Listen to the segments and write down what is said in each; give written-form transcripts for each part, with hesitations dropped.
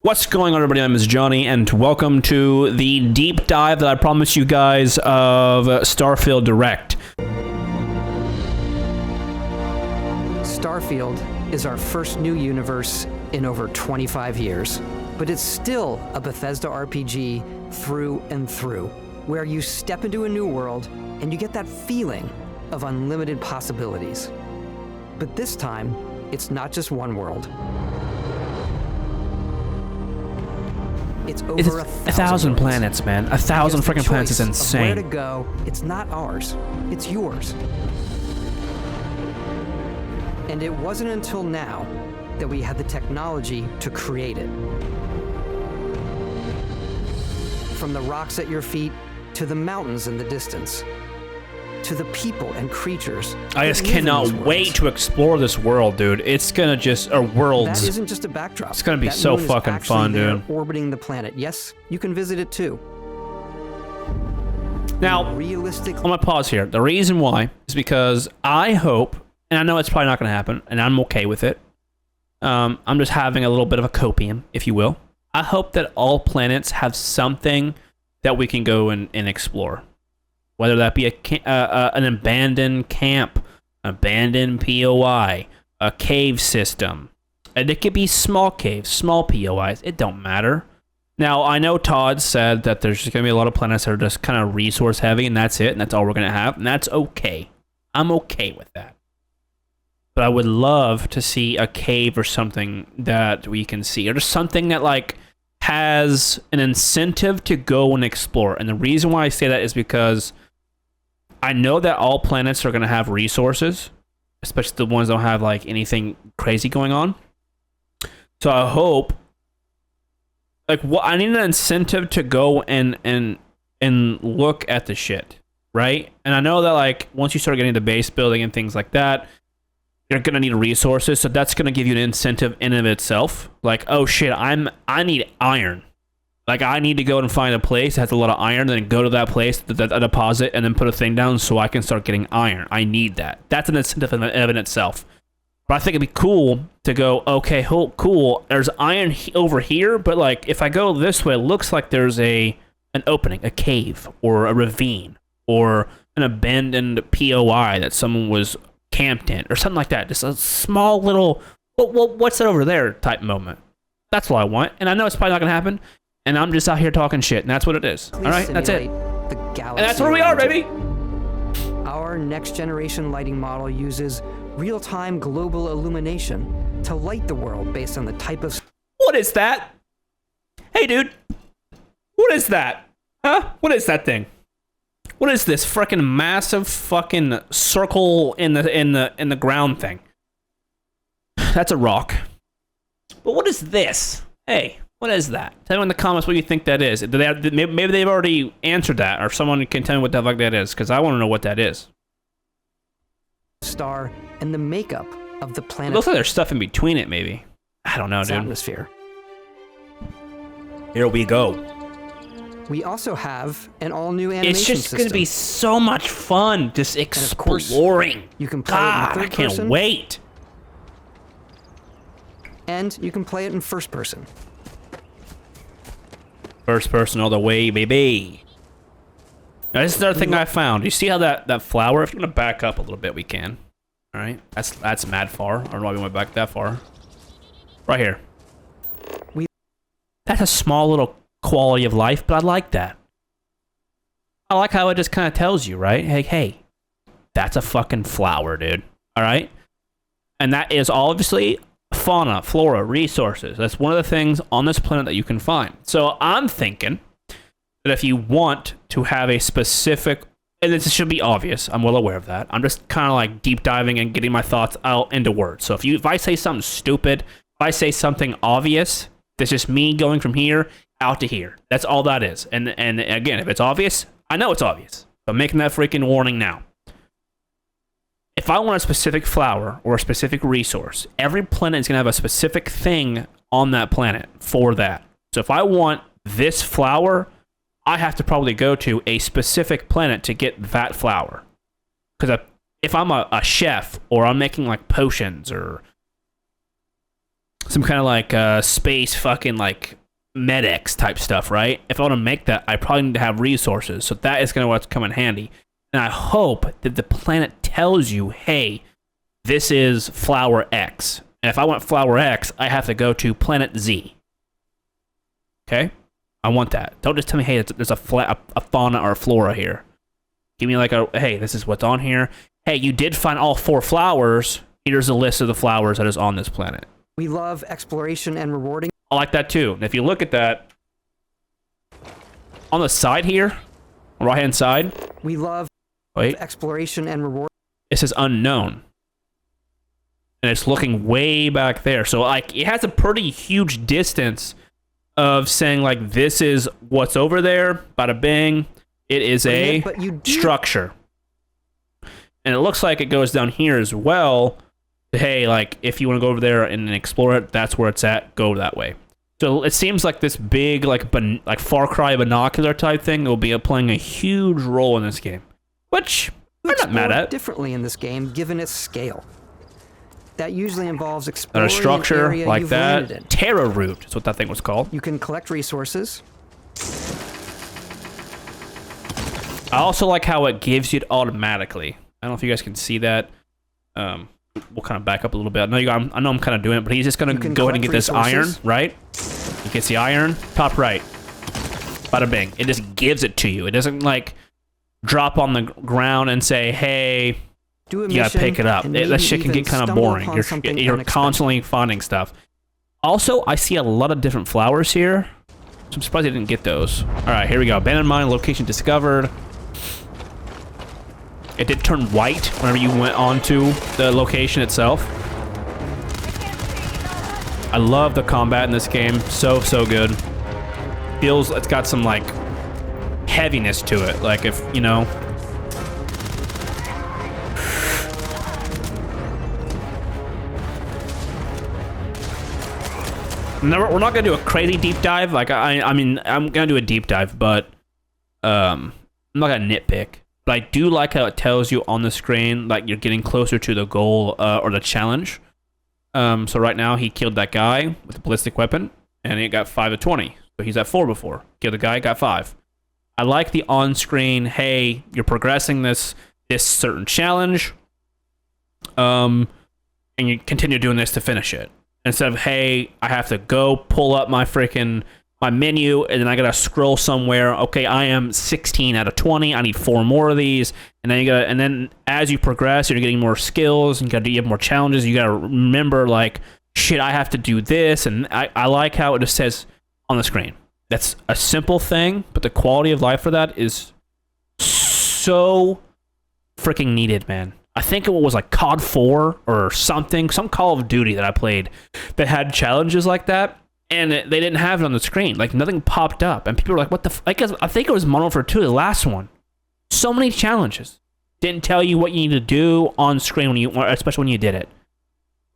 What's going on, everybody? My name is Jonny, and welcome to the deep dive that I promised you guys of Starfield Direct. Starfield is our first new universe in over 25 years, but it's still a Bethesda RPG through and through, where you step into a new world and you get that feeling of unlimited possibilities. But this time, it's not just one world. It's over a thousand planets, man. 1,000 freaking planets is insane. Where to go, it's not ours, it's yours. And it wasn't until now that we had the technology to create it. From the rocks at your feet to the mountains in the distance, to the people and creatures. I just cannot wait to explore this world, dude. It's gonna just, or worlds. That isn't just a backdrop. It's gonna be so fucking fun, dude. Orbiting the planet. Yes, you can visit it too. Now, I'm gonna pause here. The reason why is because I hope, and I know it's probably not gonna happen, and I'm okay with it. I'm just having a little bit of a copium, if you will. I hope that all planets have something that we can go and explore. Whether that be an abandoned camp, abandoned POI, a cave system. And it could be small caves, small POIs. It don't matter. Now, I know Todd said that there's just going to be a lot of planets that are just kind of resource heavy, and that's it, and that's all we're going to have, and that's okay. I'm okay with that. But I would love to see a cave or something that we can see, or just something that, like, has an incentive to go and explore. And the reason why I say that is because I know that all planets are going to have resources, especially the ones that don't have like anything crazy going on. So I hope, like, I need an incentive to go and look at the shit, right? And I know that, like, once you start getting the base building and things like that, you're going to need resources. So that's going to give you an incentive in and of itself. Like, oh shit, I need iron. Like, I need to go and find a place that has a lot of iron, then go to that place, a deposit, and then put a thing down so I can start getting iron. I need that. That's an incentive in and of itself. But I think it'd be cool to go, okay, cool, there's iron over here, but, like, if I go this way, it looks like there's an opening, a cave, or a ravine, or an abandoned POI that someone was camped in, or something like that. Just a small little, what's that over there type moment. That's what I want. And I know it's probably not going to happen. And I'm just out here talking shit, and that's what it is. All right, that's it. And that's where we are, baby. Our next generation lighting model uses real-time global illumination to light the world based on the type of... What is that? Hey, dude. What is that? Huh? What is that thing? What is this freaking massive fucking circle in the ground thing? That's a rock. But what is this? Hey. What is that? Tell me in the comments what you think that is. Maybe they've already answered that, or someone can tell me what the fuck that is, because I want to know what that is. Star and the makeup of the planet. It looks like there's stuff in between it, maybe. I don't know, dude. Atmosphere. Here we go. We also have an all-new animation system. It's just going to be so much fun, just exploring. Course, you can play it in third person. I can't wait. And you can play it in first person. First person all the way, baby. Now, this is another thing I found. You see how that flower, if you want to back up a little bit, we can. All right, that's mad far. I don't know why we went back that far. Right here. That's a small little quality of life, but I like that. I like how it just kind of tells you, right? Hey, that's a fucking flower, dude. All right? And that is obviously fauna, flora, resources. That's one of the things on this planet that you can find. So I'm thinking that if you want to have a specific, and this should be obvious, I'm well aware of that. I'm just kind of like deep diving and getting my thoughts out into words. So if I say something stupid, if I say something obvious, that's just me going from here out to here. That's all that is. And again, if it's obvious, I know it's obvious. So I'm making that freaking warning now. If I want a specific flower or a specific resource, every planet is going to have a specific thing on that planet for that. So if I want this flower, I have to probably go to a specific planet to get that flower. Because if I'm a chef, or I'm making like potions, or some kind of like space fucking like MedX type stuff, right? If I want to make that, I probably need to have resources. So that is going to what's come in handy. And I hope that the planet tells you, hey, this is flower X. And if I want flower X, I have to go to planet Z. Okay? I want that. Don't just tell me, hey, there's a fauna or a flora here. Give me like a, hey, this is what's on here. Hey, you did find all 4 flowers. Here's a list of the flowers that is on this planet. We love exploration and rewarding. I like that too. And if you look at that, on the side here, right-hand side. We love exploration and reward. It says unknown. And it's looking way back there. So like it has a pretty huge distance of saying like this is what's over there. Bada bing. It is a structure. And it looks like it goes down here as well. Hey, like if you want to go over there and explore it, that's where it's at. Go that way. So it seems like this big like Far Cry binocular type thing will be playing a huge role in this game, which I'm not mad at. Differently in this game, given its scale. That usually involves exploring a structure an area like you've that. landed in. Terra Root is what that thing was called. You can collect resources. I also like how it gives you it automatically. I don't know if you guys can see that. We'll kind of back up a little bit. I know I'm kind of doing it, but he's just going to go ahead and get this iron, right? He gets the iron, top right. Bada bing. It just gives it to you. It doesn't like drop on the ground and say, hey, you gotta pick it up. That shit can get kind of boring. You're constantly finding stuff. Also, I see a lot of different flowers here. So I'm surprised I didn't get those. All right, here we go. Abandoned mine, location discovered. It did turn white whenever you went onto the location itself. I love the combat in this game. So good. Feels, it's got some like heaviness to it. Like if, you know. No, we're not gonna do a crazy deep dive. Like I mean, I'm gonna do a deep dive, but I'm not gonna nitpick. But I do like how it tells you on the screen like you're getting closer to the goal or the challenge. So right now he killed that guy with a ballistic weapon, and it got 5 of 20. So he's at 4 before. Killed a guy, got 5. I like the on-screen. Hey, you're progressing this certain challenge, and you continue doing this to finish it. Instead of, hey, I have to go pull up my menu, and then I gotta scroll somewhere. Okay, I am 16 out of 20. I need 4 more of these, and then as you progress, you're getting more skills, and you have more challenges. You gotta remember, like, shit, I have to do this, and I like how it just says on the screen. That's a simple thing, but the quality of life for that is so freaking needed, man. I think it was like COD 4 or something, some Call of Duty that I played that had challenges like that, and they didn't have it on the screen. Like, nothing popped up, and people were like, what the I think it was Modern Warfare 2, the last one. So many challenges. Didn't tell you what you need to do on screen, especially when you did it.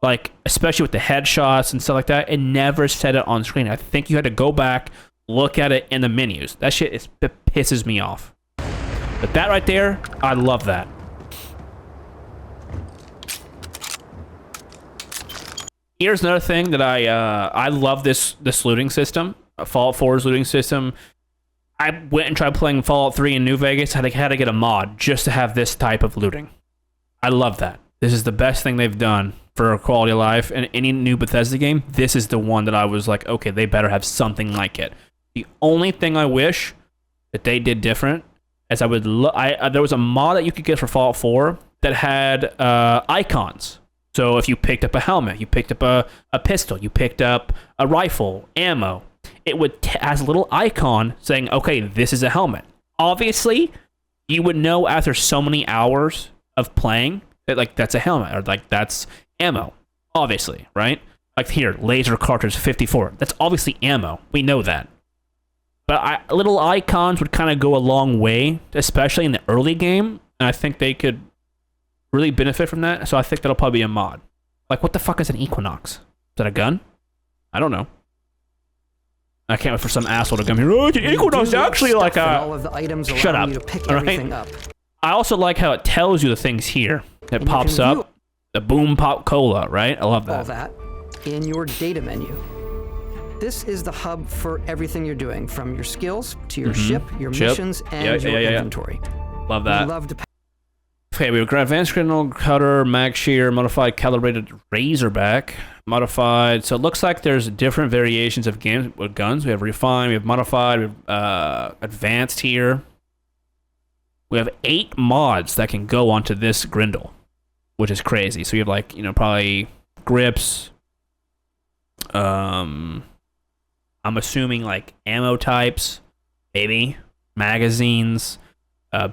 Like, especially with the headshots and stuff like that, it never said it on screen. I think you had to go back, look at it in the menus. That shit it pisses me off. But that right there, I love that. Here's another thing that I love this looting system, Fallout 4's looting system. I went and tried playing Fallout 3 in New Vegas. I had to get a mod just to have this type of looting. I love that. This is the best thing they've done for quality of life in any new Bethesda game. This is the one that I was like, okay, they better have something like it. The only thing I wish that they did different is there was a mod that you could get for Fallout 4 that had icons. So if you picked up a helmet, you picked up a pistol, you picked up a rifle, ammo, it would has a little icon saying, okay, this is a helmet. Obviously, you would know after so many hours of playing that like that's a helmet or like that's ammo. Obviously, right? Like here, laser cartridge 54. That's obviously ammo. We know that. But little icons would kind of go a long way, especially in the early game. And I think they could really benefit from that, so I think that'll probably be a mod. Like, what the fuck is an Equinox? Is that a gun? I don't know. I can't wait for some asshole to come here. Oh, the Equinox is actually like a... All of the items shut up. You to pick everything up. I also like how it tells you the things here. It pops up. The Boom Pop Cola, right? I love that. All that. in your data menu. This is the hub for everything you're doing, from your skills to your ship, your missions, and your inventory. Love that. We love to Okay, we've got advanced critical cutter, mag shear, modified calibrated razorback, modified. So it looks like there's different variations of games with guns. We have refined, we have modified, we have advanced here. We have 8 mods that can go onto this Grindle, which is crazy. So you have like, you know, probably grips. I'm assuming like ammo types, maybe magazines,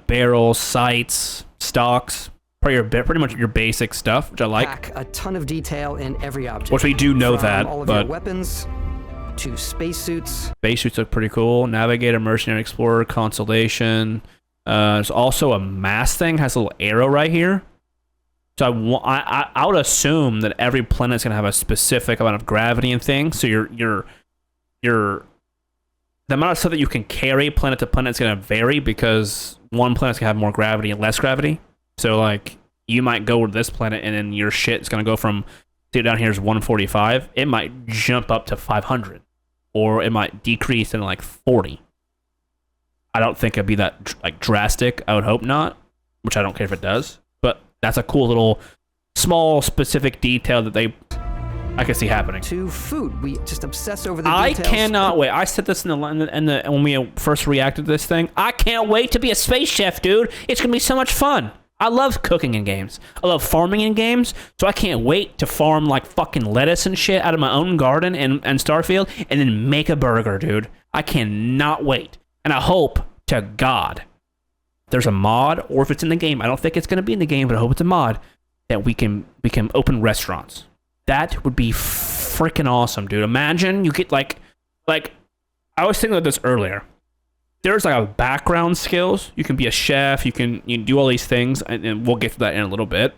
barrels, sights, stocks, pretty much your basic stuff, which I like. pack a ton of detail in every object. Which we do know From that, all of but your weapons to spacesuits. Spacesuits look pretty cool. Navigator, Mercenary Explorer, Constellation. There's also a mass thing, has a little arrow right here. So I would assume that every planet's gonna have a specific amount of gravity and things. So the amount of stuff that you can carry planet to planet is gonna vary because one planet's gonna have more gravity and less gravity. So like you might go to this planet and then your shit is gonna go from, see down here is 145. It might jump up to 500, or it might decrease in like 40. I don't think it'd be that like drastic. I would hope not, which I don't care if it does. But that's a cool little small specific detail that I can see happening. To food, we just obsess over the I details. cannot wait. I said this in the when we first reacted to this thing. I can't wait to be a space chef, dude. It's gonna be so much fun. I love cooking in games. I love farming in games, so I can't wait to farm like fucking lettuce and shit out of my own garden and Starfield, and then make a burger, dude. I cannot wait. And I hope to God there's a mod, or if it's in the game, I don't think it's going to be in the game, but I hope it's a mod, that we can open restaurants. That would be freaking awesome, dude. Imagine you get like I was thinking about this earlier. There's like a background skills. You can be a chef. You can do all these things, and we'll get to that in a little bit.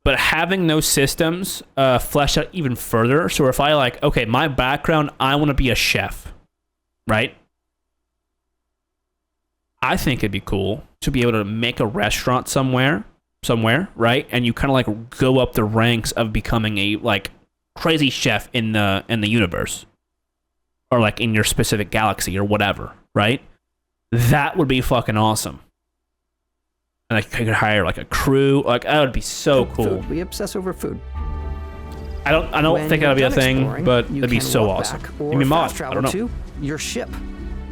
But having those systems fleshed out even further. So if I like, okay, my background, I want to be a chef, right? I think it'd be cool to be able to make a restaurant somewhere, right? And you kind of like go up the ranks of becoming a like crazy chef in the universe, or like in your specific galaxy or whatever, right? That would be fucking awesome. And like I could hire like a crew, like that would be so cool. Food. We obsess over food. I don't think that'll be a thing, but it'd be so awesome. Or fast travel to your ship.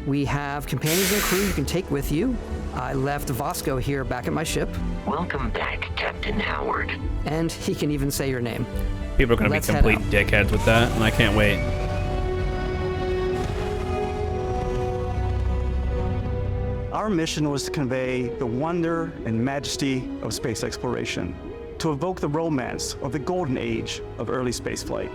We have companions and crew you can take with you. I left Vasco here back at my ship. Welcome back, Captain Howard. And he can even say your name. People are going to be complete dickheads with that, and I can't wait. Our mission was to convey the wonder and majesty of space exploration, to evoke the romance of the golden age of early spaceflight.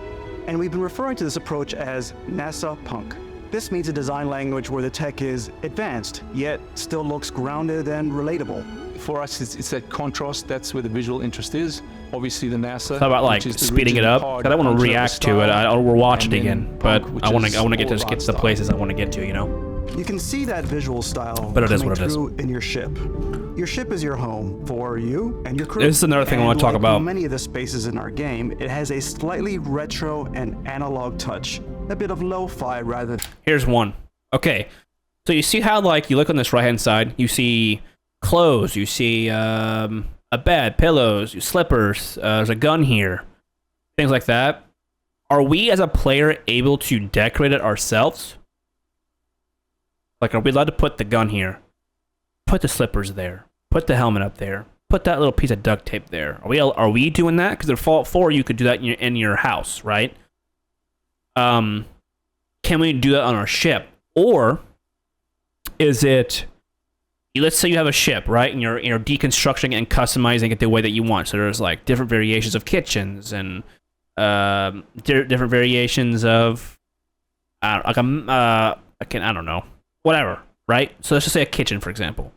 And we've been referring to this approach as NASA Punk. This means a design language where the tech is advanced, yet still looks grounded and relatable. For us, it's that contrast. That's where the visual interest is. Obviously, the NASA. How about like speeding it up? I don't want to react to it. I'll watch it again, but I want to get to the places I want to get to. You know. You can see that visual style but it is coming what it is. through in your ship. Your ship is your home for you and your crew. This is another thing I want to talk about. Many of the spaces in our game, it has a slightly retro and analog touch, a bit of lo-fi rather. Here's one. Okay, so you see how like you look on this right-hand side, you see clothes, you see a bed, pillows, slippers. There's a gun here, things like that. Are we as a player able to decorate it ourselves? Like, are we allowed to put the gun here? Put the slippers there. Put the helmet up there. Put that little piece of duct tape there. Are we doing that? Because in Fallout 4, you could do that in your house, right? Can we do that on our ship? Or is it, let's say you have a ship, right? And you're deconstructing and customizing it the way that you want. So there's like different variations of kitchens and different variations of I don't know. Whatever, right? So let's just say a kitchen, for example.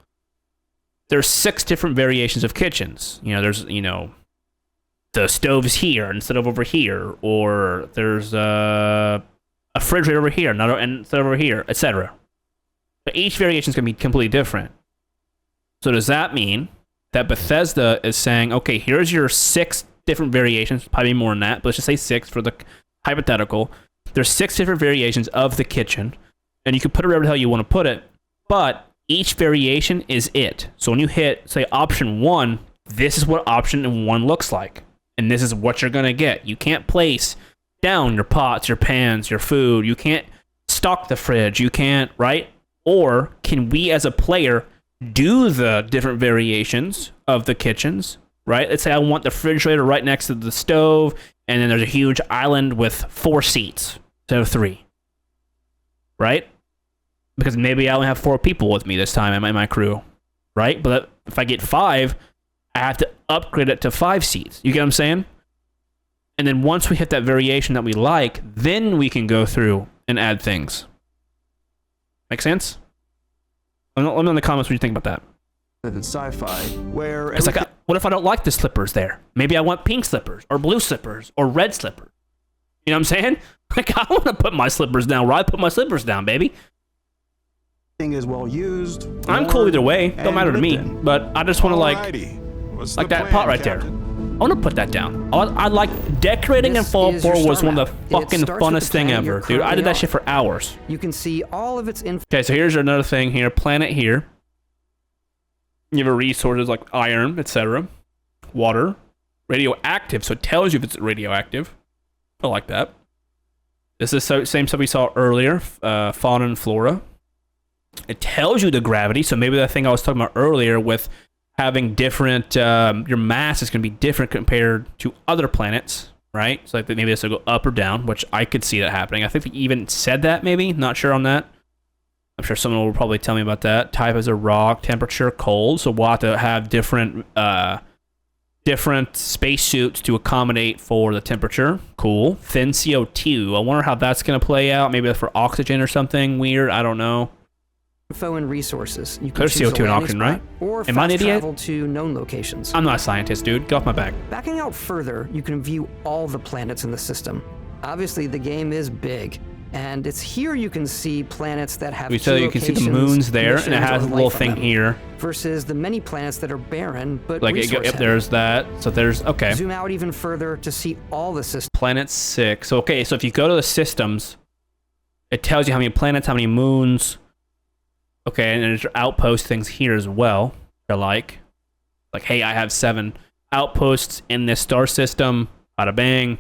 There's 6 different variations of kitchens. You know, there's, the stove's here instead of over here, or there's a refrigerator over here, instead of over here, etc. But each variation is going to be completely different. So does that mean that Bethesda is saying, okay, here's your 6 different variations, probably more than that, but let's just say 6 for the hypothetical. There's 6 different variations of the kitchen, and you can put it wherever the hell you want to put it, but each variation is it. So when you hit, say, option 1, this is what option 1 looks like, and this is what you're going to get. You can't place down your pots, your pans, your food. You can't stock the fridge. You can't, right? Or can we as a player do the different variations of the kitchens, right? Let's say I want the refrigerator right next to the stove, and then there's a huge island with 4 seats instead of 3, right? Because maybe I only have 4 people with me this time in my crew, right? But if I get 5, I have to upgrade it to 5 seats. You get what I'm saying? And then once we hit that variation that we like, then we can go through and add things. Make sense? Let me know in the comments what you think about that. In sci-fi, where It's like, what if I don't like the slippers there? Maybe I want pink slippers, or blue slippers, or red slippers. You know what I'm saying? Like, I want to put my slippers down where I put my slippers down, baby. everything is well used. I'm cool either way. Don't matter to me. But I just want to, like that pot right there. I want to put that down. I like decorating in Fallout 4 was one of the fucking funnest thing ever, dude. I did that shit for hours. You can see all of its info. Okay, so here's another thing here. Planet here. You have resources like iron, etc. Water. Radioactive, so it tells you if it's radioactive. I like that. This is the same stuff we saw earlier. Fauna and flora. It tells you the gravity, so maybe that thing I was talking about earlier with having different, your mass is going to be different compared to other planets, right? So like maybe this will go up or down, which I could see that happening. I think we even said that, maybe. Not sure on that. I'm sure someone will probably tell me about that. Type as a rock, temperature, cold. So we'll have to have different spacesuits to accommodate for the temperature. Cool. Thin CO2. I wonder how that's going to play out. Maybe that's for oxygen or something weird. I don't know. Info and resources. You can There's choose CO2 a and landing oxygen, spot right? Or Am I an fast idiot? travel to known locations. I'm not a scientist, dude. Get off my back. Backing out further, you can view all the planets in the system. Obviously, the game is big, and it's here you can see planets that have We tell you can see the moons there, and it has a little thing here. Versus the many planets that are barren, but Like, yep, there's that. So there's, okay. Zoom out even further to see all the systems. Planet 6. So, okay, so if you go to the systems, it tells you how many planets, how many moons. Okay, and there's outpost things here as well. I like, hey, I have 7 outposts in this star system. Bada bang.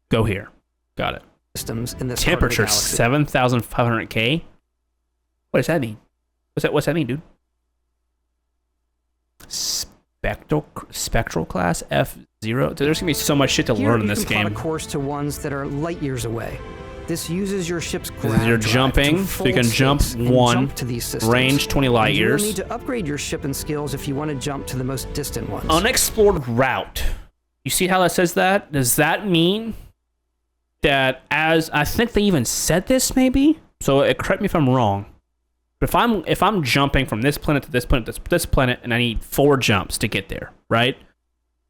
Go here. Got it. Systems in this temperature 7,500 K. What does that mean? What's that mean, dude? Spectral class F0. There's gonna be so much shit to learn in this game. You can plot a course to ones that are light years away. This uses your ship's you're jumping, so you can jump 1, to these range 20 light years. You will need to upgrade your ship and skills if you want to jump to the most distant ones. Unexplored route. You see how that says that? Does that mean that as I think they even said this maybe? So correct me if I'm wrong. But if I'm jumping from this planet to this planet to this planet, and I need 4 jumps to get there, right?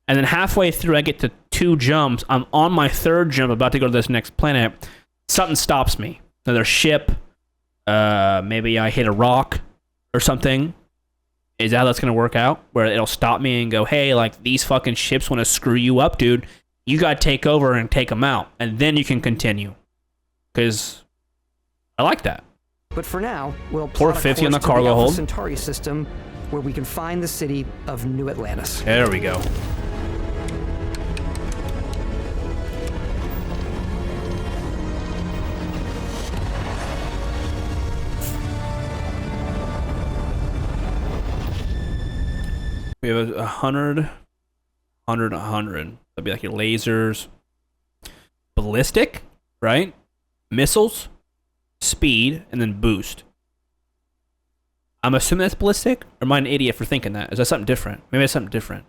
And then halfway through I get to 2 jumps. I'm on my 3rd jump, about to go to this next planet. Something stops me. Another ship. Maybe I hit a rock or something. Is that how that's going to work out? Where it'll stop me and go, hey, like, these fucking ships want to screw you up, dude. You got to take over and take them out. And then you can continue. Because I like that. But for now, we'll plot 450 on the cargo hold. Centauri system, where we can find the city of New Atlantis. There we go. We have 100, 100. That'd be like your lasers. Ballistic, right? Missiles, speed, and then boost. I'm assuming that's ballistic? Or am I an idiot for thinking that? Is that something different? Maybe it's something different.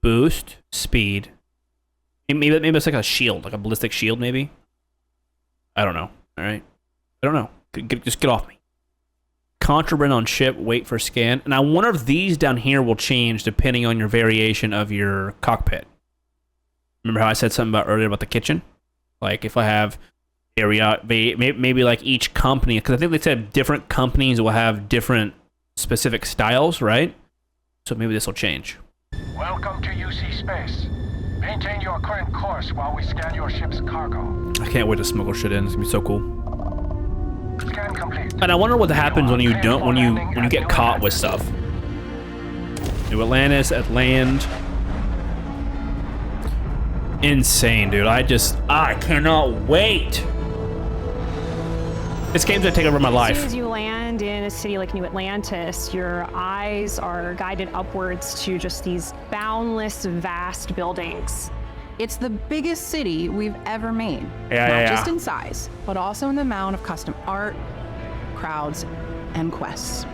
Boost, speed. Maybe it's like a shield, like a ballistic shield, maybe? I don't know. Alright? I don't know. Just get off me. Contraband on ship, wait for scan. And I wonder if these down here will change depending on your variation of your cockpit. Remember how I said something about earlier about the kitchen? Like if I have area, maybe like each company, because I think they said different companies will have different specific styles, right? So maybe this will change. Welcome to UC Space. Maintain your current course while we scan your ship's cargo. I can't wait to smuggle shit in. It's gonna be so cool. Scan complete. And I wonder what happens when you don't, when you get caught with stuff. New Atlantis at land. Insane, dude. I cannot wait. This game's gonna take over my life. As soon as you land in a city like New Atlantis, your eyes are guided upwards to just these boundless, vast buildings. It's the biggest city we've ever made. Yeah, Not just in size, but also in the amount of custom art, crowds, and quests.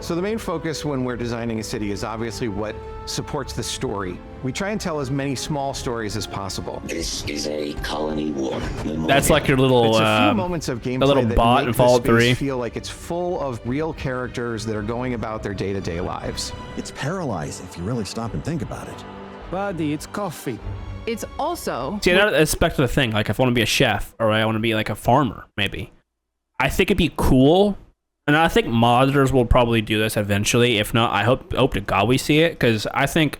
So the main focus when we're designing a city is obviously what supports the story. We try and tell as many small stories as possible. This is a colony war memorial. That's like your little, It's a few moments of gameplay the little that bot make in the Fallout space 3. feel like it's full of real characters that are going about their day-to-day lives. It's paralyzing if you really stop and think about it. Buddy, it's coffee. It's also... See, another aspect of the thing, like if I want to be a chef, or I want to be like a farmer, maybe. I think it'd be cool, and I think modders will probably do this eventually. If not, I hope to God we see it, because I think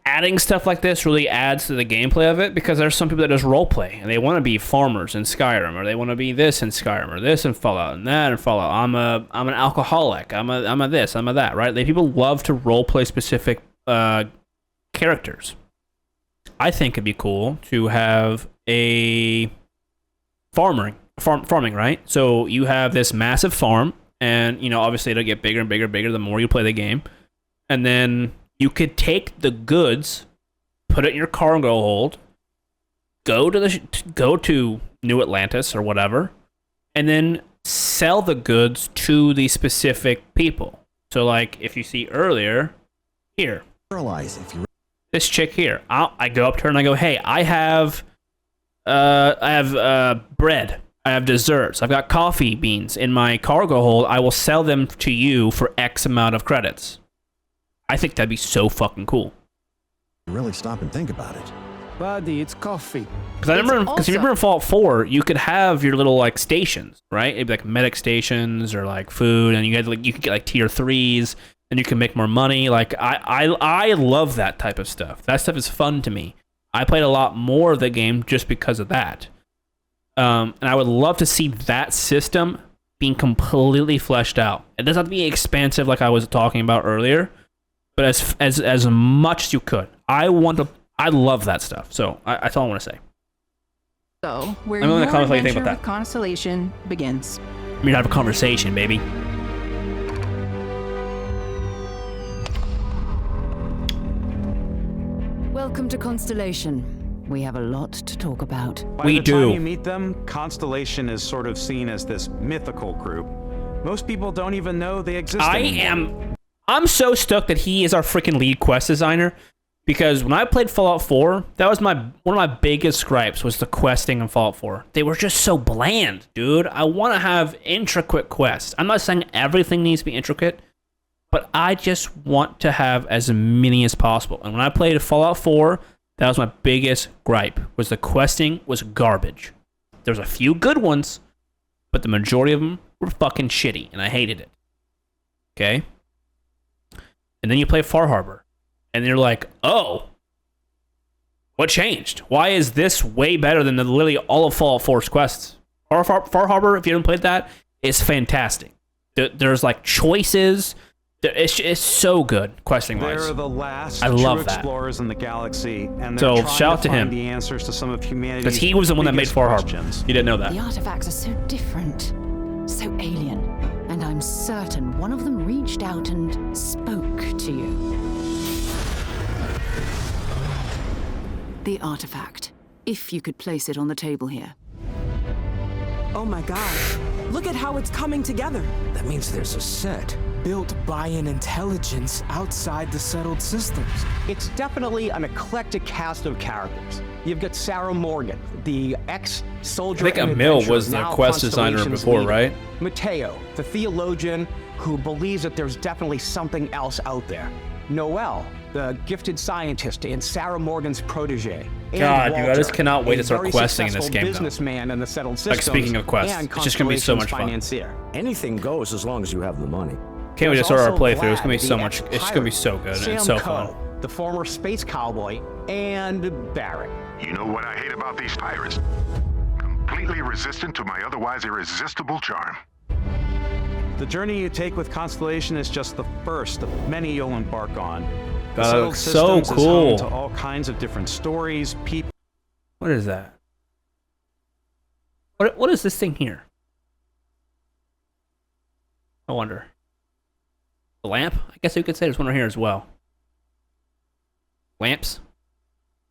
adding stuff like this really adds to the gameplay of it, because there's some people that just roleplay, and they want to be farmers in Skyrim, or they want to be this in Skyrim, or this in Fallout, and that in Fallout. I'm an alcoholic. I'm a this. I'm a that. Right? People love to roleplay specific characters. I think it'd be cool to have a farming, right? So you have this massive farm, and obviously it'll get bigger and bigger and bigger the more you play the game, and then you could take the goods, put it in your cargo hold, go to New Atlantis or whatever, and then sell the goods to the specific people. So like if you see earlier here, Paralyze if you this chick here, I go up to her and I go, hey, I have bread, I have desserts, I've got coffee beans in my cargo hold. I will sell them to you for X amount of credits. I think that'd be so fucking cool. really stop and think about it. Buddy, it's coffee. Because you remember in Fallout 4, you could have your little like stations, right? It'd be like medic stations or like food, and you could get like tier 3s, and you can make more money. Like I love that type of stuff. That stuff is fun to me. I played a lot more of the game just because of that. And I would love to see that system being completely fleshed out. It doesn't have to be expansive like I was talking about earlier, but as much as you could. I love that stuff. So that's all I want to say. So, where I'm your in the comments what you think adventure about with Constellation begins. I mean, have a conversation, baby. Welcome to Constellation. We have a lot to talk about. By the time you meet them, Constellation is sort of seen as this mythical group. Most people don't even know they exist anymore. I'm so stoked that he is our freaking lead quest designer, because when I played Fallout 4, that was one of my biggest gripes was the questing in Fallout 4. They were just so bland, dude. I want to have intricate quests. I'm not saying everything needs to be intricate, but I just want to have as many as possible. And when I played Fallout 4, that was my biggest gripe, was the questing was garbage. There's a few good ones, but the majority of them were fucking shitty, and I hated it. Okay? And then you play Far Harbor, and you're like, oh, what changed? Why is this way better than literally all of Fallout 4's quests? Far Harbor, if you haven't played that, is fantastic. There's like choices. It's so good, questing-wise. They're the last I true love that. explorers in the galaxy, and they're So trying shout out to to him, find the answers to some of humanity's because he was the one that made biggest Far Harbor. questions. You didn't know that. The artifacts are so different, so alien, and I'm certain one of them reached out and spoke to you. The artifact, if you could place it on the table here. Oh my god, look at how it's coming together. That means there's a set built by an intelligence outside the settled systems. It's definitely an eclectic cast of characters. You've got Sarah Morgan, the ex-soldier. I think Emil was the quest designer before, right? Mateo, the theologian who believes that there's definitely something else out there. Noel, the gifted scientist and Sarah Morgan's protege. God, dude, I just cannot wait to a start very questing in this successful game, though. businessman in the settled systems. Like, speaking of quests, and it's just gonna be so much fun. Financier. Anything goes as long as you have the money. Can't we just start our There's also playthrough? It's gonna be Vlad, so the much. It's ex-pirate, gonna be so good and Sam so Coe, fun. the former space cowboy, and Barrett. You know what I hate about these pirates? Completely resistant to my otherwise irresistible charm. The journey you take with Constellation is just the first of many you'll embark on. The settled So systems is cool. home to all kinds of different stories, people. What is that? What is this thing here? I wonder. The lamp? I guess you could say there's one right here as well. Lamps?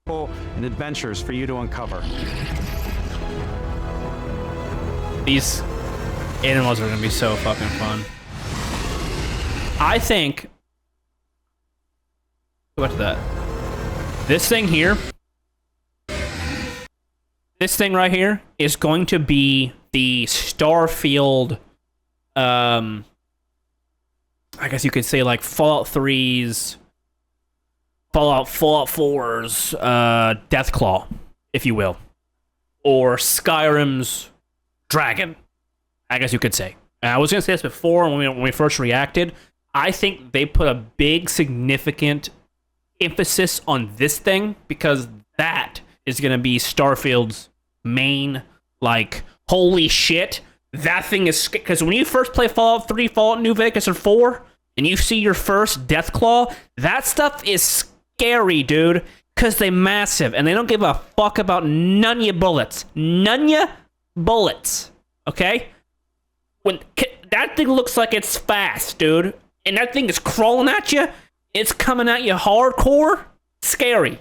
And adventures for you to uncover. These animals are gonna be so fucking fun. I think. Go back to that. This thing here. This thing right here is going to be the Starfield. I guess you could say like Fallout 3's, Fallout 4's, Deathclaw, if you will, or Skyrim's Dragon. I guess you could say. And I was gonna say this before when we first reacted. I think they put a big, significant emphasis on this thing because that is gonna be Starfield's main, like, holy shit. That thing is, because when you first play Fallout 3, Fallout New Vegas, or 4, and you see your first Deathclaw, that stuff is scary, dude, because they're massive, and they don't give a fuck about none ya bullets. None ya bullets, okay? When that thing looks like it's fast, dude, and that thing is crawling at you, it's coming at you hardcore, scary.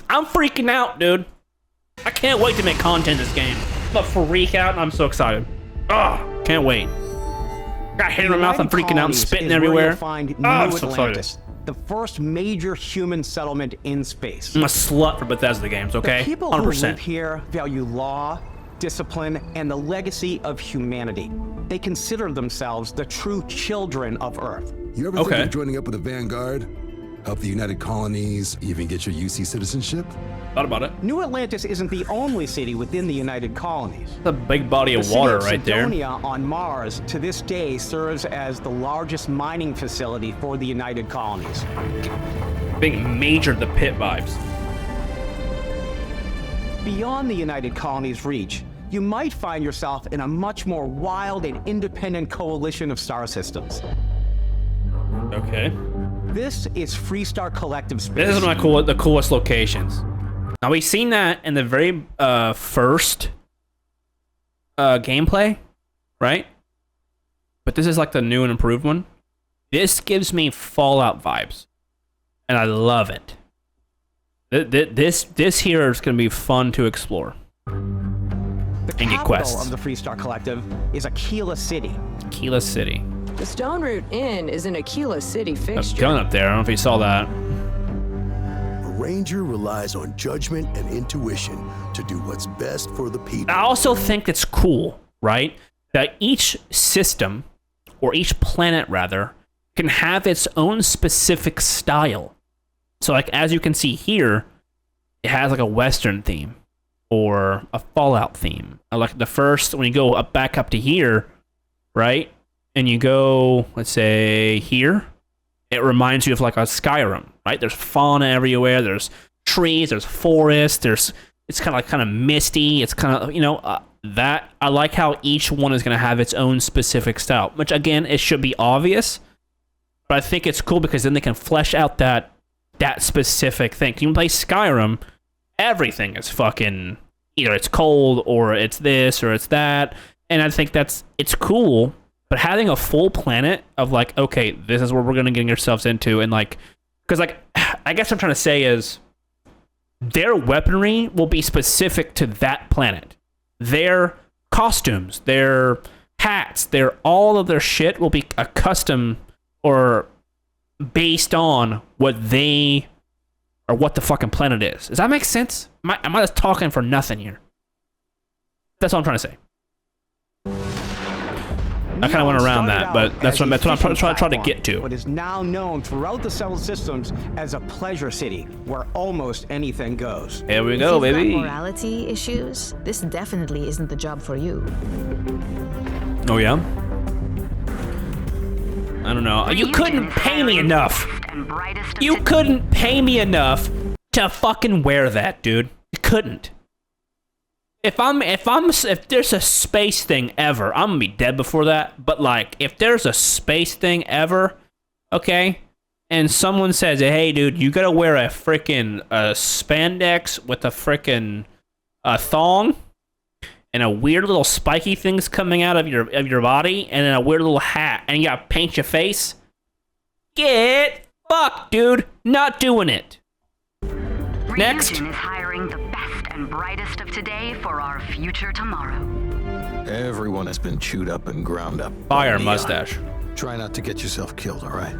I'm freaking out, dude. I can't wait to make content in this game. I'm a freak out, and I'm so excited. Oh, can't wait. Got hair in my mouth, I'm freaking out and spitting everywhere. You'll find New I'm so Atlantis, excited. the first major human settlement in space. I'm a slut for Bethesda games, okay? The people who 100%. live here value law, discipline, and the legacy of humanity. They consider themselves the true children of Earth. You ever think of joining up with the Vanguard? Help the United Colonies, even get your UC citizenship? Thought about it. New Atlantis isn't the only city within the United Colonies. It's a big body of water right there. Sidonia on Mars to this day serves as the largest mining facility for the United Colonies. Big major the pit vibes. Beyond the United Colonies' reach, you might find yourself in a much more wild and independent coalition of star systems. Okay. This is Freestar Collective Space. This is one of the coolest locations. Now, we've seen that in the very first gameplay, right? But this is like the new and improved one. This gives me Fallout vibes, and I love it. This here is going to be fun to explore and get quests. The capital of the Freestar Collective is Aquila City. Aquila City. The Stone Root Inn is an Aquila City A fixture. gun up there. I don't know if you saw that. A ranger relies on judgment and intuition to do what's best for the people. I also think it's cool, right? That each system, or each planet rather, can have its own specific style. So like, as you can see here, it has like a Western theme or a Fallout theme. I like the first, when you go back up to here, right? And you go, let's say here, it reminds you of like a Skyrim, right? There's fauna everywhere. There's trees, there's forest, it's kind of misty. It's kind of, that I like how each one is going to have its own specific style, which again, it should be obvious, but I think it's cool because then they can flesh out that specific thing. You can play Skyrim, everything is fucking, either it's cold or it's this or it's that, and I think it's cool, but having a full planet of like, okay, this is where we're going to get ourselves into, and like, because like, I guess what I'm trying to say is, their weaponry will be specific to that planet. Their costumes, their hats, all of their shit will be a custom or based on what they or what the fucking planet is. Does that make sense? Am I just talking for nothing here? That's what I'm trying to say. I kind of went around that, but that's what I'm trying to get to. What is now known throughout the settled systems as a pleasure city, where almost anything goes. Here we go, If you've baby. got morality issues, this definitely isn't the job for you. Oh yeah. I don't know. You couldn't pay me enough. You couldn't pay me enough to fucking wear that, dude. You couldn't. If there's a space thing ever, I'm gonna be dead before that. But like, if there's a space thing ever, okay, and someone says, "Hey, dude, you gotta wear a freaking spandex with a freaking thong." And a weird little spiky things coming out of your body, and then a weird little hat, and you gotta paint your face. Get fucked, dude. Not doing it. Next. Region is hiring the best and brightest of today for our future tomorrow. Everyone has been chewed up and ground up. Fire mustache. Try not to get yourself killed, all right?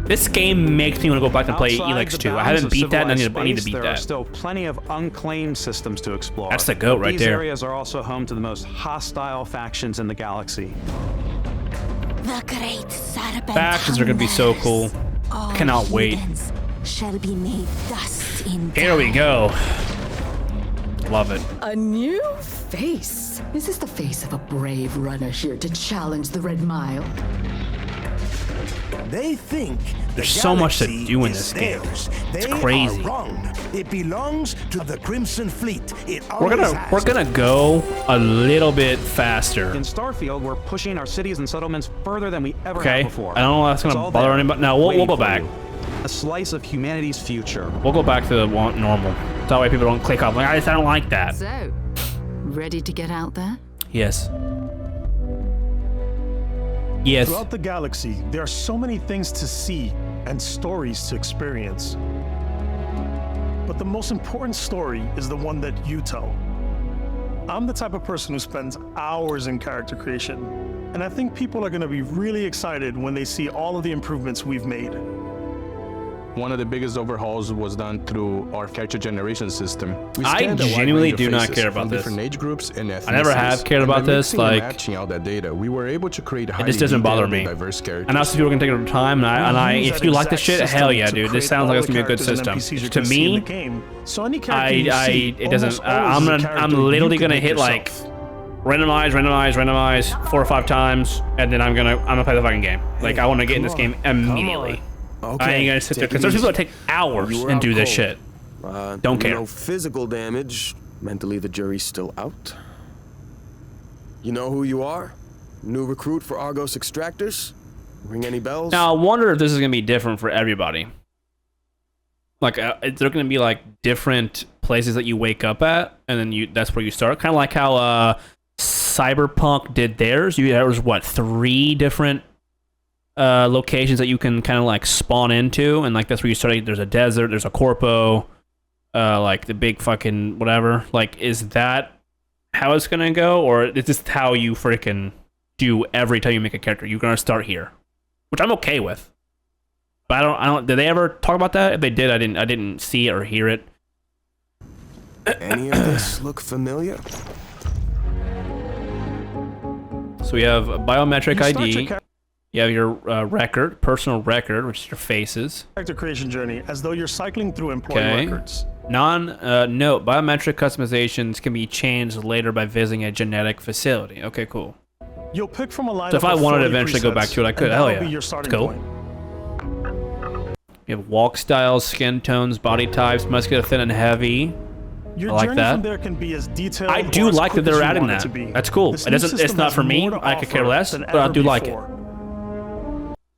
This game makes me want to go back and play Elex 2. I haven't beat that, and I need to beat there that. There are still plenty of unclaimed systems to explore. That's the goat right These there. These areas are also home to the most hostile factions in the galaxy. The great serpent Factions are going to be so cool. Cannot wait. Shall be made dust in Here we go. Love it. A new face. Is this the face of a brave runner here to challenge the Red Mile? They think there's so much to do in this game. It's crazy. Wrong. It belongs to the Crimson Fleet. We're gonna go a little bit faster. In Starfield, we're pushing our cities and settlements further than we ever Okay. have before. I don't know if that's gonna bother anybody. No, we'll go back. A slice of humanity's future. We'll go back to the normal. That way people don't click off. Like, I don't like that. So, ready to get out there? Yes. Yes. Throughout the galaxy, there are so many things to see and stories to experience. But the most important story is the one that you tell. I'm the type of person who spends hours in character creation, and I think people are going to be really excited when they see all of the improvements we've made. One of the biggest overhauls was done through our character generation system. I genuinely do not care about this. Different age groups and ethnicities. I never have cared about this. Like, matching out that data, we were able to create it just doesn't bother me. Diverse characters. I know some people can take their time, and if you like this shit, hell yeah, dude. This sounds like it's gonna be a good system. To me, it doesn't. I'm literally gonna hit like randomize 4 or 5 times, and then I'm gonna play the fucking game. Like, I want to get in this game immediately. I ain't gonna sit there because there's people that take hours and do this shit. Don't care. No physical damage. Mentally, the jury's still out. You know who you are? New recruit for Argos Extractors? Ring any bells? Now, I wonder if this is gonna be different for everybody. Like, is there gonna be like different places that you wake up at, and then that's where you start? Kind of like how Cyberpunk did theirs. There was what, 3 different locations that you can kind of like spawn into, and like that's where you start. There's a desert, there's a corpo, like the big fucking whatever. Like, is that how it's gonna go, or is this how you freaking do every time you make a character? You're gonna start here, which I'm okay with. But I don't. Did they ever talk about that? If they did, I didn't see it or hear it. Any of this look familiar? So we have a biometric ID. You have your record, personal record, which is your faces. Character creation journey, as though you're cycling through employee records. Note, biometric customizations can be changed later by visiting a genetic facility. Okay, cool. You'll pick from a lineup. So if I of wanted to 40 eventually go back to it, I could. Hell yeah. Be your It's starting cool. point. You have walk styles, skin tones, body types, muscular, thin, and heavy. Your I like journey that. from there can be as detailed. I do or as like that quick as they're you adding want it that. to be. That's cool. This It new doesn't. It's system not has for me. more to I could care offer less, than but I ever do like it. before.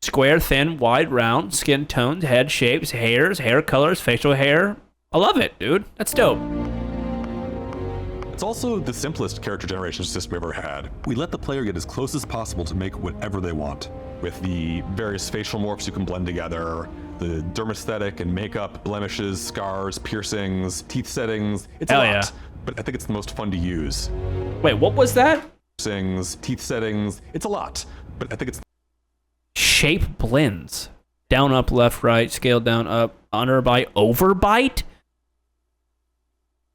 Square, thin, wide, round, skin tones, head shapes, hairs, hair colors, facial hair. I love it, dude. That's dope. It's also the simplest character generation system we've ever had. We let the player get as close as possible to make whatever they want. With the various facial morphs you can blend together, the dermesthetic and makeup, blemishes, scars, piercings, teeth settings. It's Hell a lot, yeah. but I think it's the most fun to use. Wait, what was that? Piercings, teeth settings. It's a lot, but I think it's Shape blends. Down, up, left, right, scale down, up, underbite, overbite?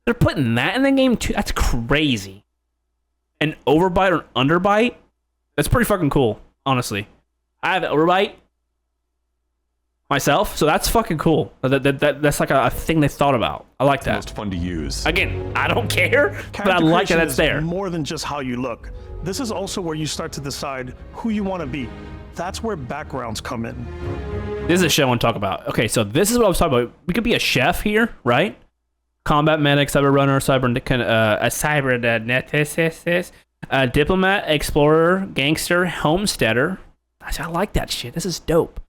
They're putting that in the game too? That's crazy. An overbite or an underbite? That's pretty fucking cool, honestly. I have an overbite myself, so that's fucking cool. That's like a thing they thought about. I like that. It's most fun to use. Again, I don't care, but I Character like that creation it's is there. More than just how you look. This is also where you start to decide who you want to be. That's where backgrounds come in. This is a shit I want to talk about. Okay, so this is what I was talking about. We could be a chef here, right? Combat medic, cyber runner, a diplomat, explorer, gangster, homesteader. I like that shit. This is dope.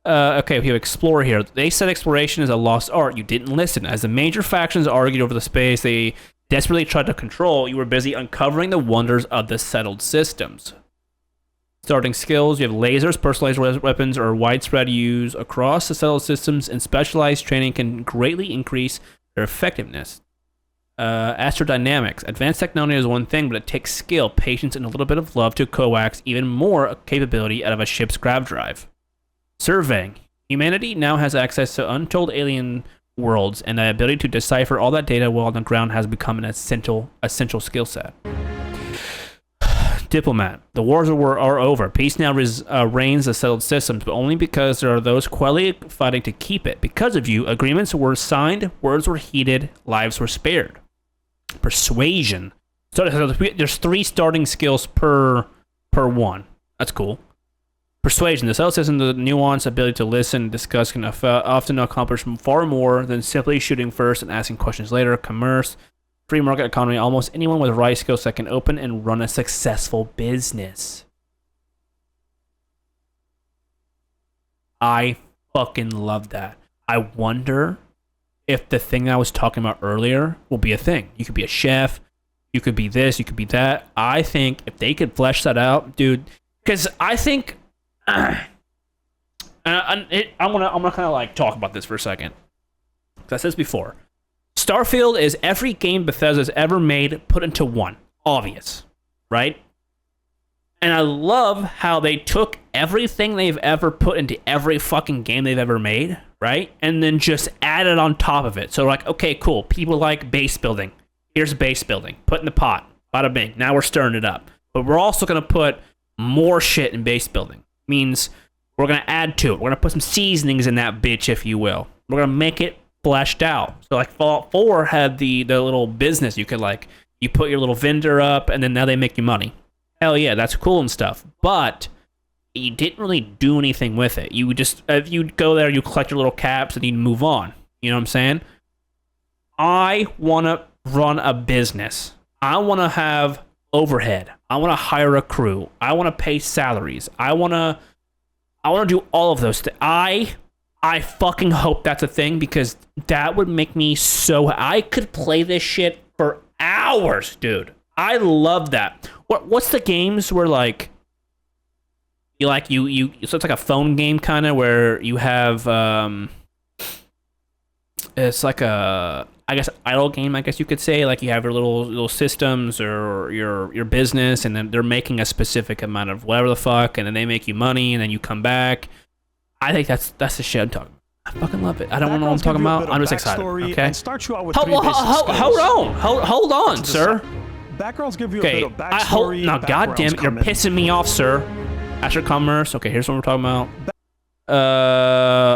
Okay, we have explorer here. They said exploration is a lost art. You didn't listen. As the major factions argued over the space they desperately tried to control, you were busy uncovering the wonders of the settled systems. Starting skills, you have lasers, personalized weapons, or widespread use across the settled systems, and specialized training can greatly increase their effectiveness. Astrodynamics. Advanced technology is one thing, but it takes skill, patience, and a little bit of love to coax even more capability out of a ship's grav drive. Surveying. Humanity now has access to untold alien worlds, and the ability to decipher all that data while on the ground has become an essential skill set. Diplomat. The wars are over. Peace now reigns the settled systems, but only because there are those quietly fighting to keep it. Because of you, agreements were signed, words were heeded, lives were spared. Persuasion. So there's 3 starting skills per one. That's cool. Persuasion. The settled system, the nuanced ability to listen, discuss, can often accomplish far more than simply shooting first and asking questions later. Commerce. Free market economy. Almost anyone with the right skill set can open and run a successful business. I fucking love that. I wonder if the thing I was talking about earlier will be a thing. You could be a chef. You could be this. You could be that. I think if they could flesh that out, dude, because I think I'm gonna kind of like talk about this for a second. Because I said this before. Starfield is every game Bethesda's ever made put into one. Obvious, right? And I love how they took everything they've ever put into every fucking game they've ever made, right? And then just added on top of it. So like, okay, cool. People like base building. Here's base building. Put in the pot. Bada bing. Now we're stirring it up. But we're also going to put more shit in base building. Means we're going to add to it. We're going to put some seasonings in that bitch, if you will. We're going to make it fleshed out. So like Fallout 4 had the little business. You could like, you put your little vendor up and then now they make you money. Hell yeah, that's cool and stuff. But you didn't really do anything with it. You would just, if you go there, you collect your little caps and you move on. You know what I'm saying? I want to run a business. I want to have overhead. I want to hire a crew. I want to pay salaries. I want to do all of those things. I fucking hope that's a thing because that would make me so... I could play this shit for hours, dude. I love that. What's the games where like... So it's like a phone game kind of where you have... it's like a... I guess idle game, I guess you could say. Like you have your little systems or your business and then they're making a specific amount of whatever the fuck and then they make you money and then you come back. I think that's the shit I'm talking about. I fucking love it. I don't know what I'm talking about. I'm just excited. Okay. Hold on, sir. Backgrounds give you a bit of backstory. Now, goddamn it, you're pissing me off, sir. Asher Commerce. Okay, here's what we're talking about.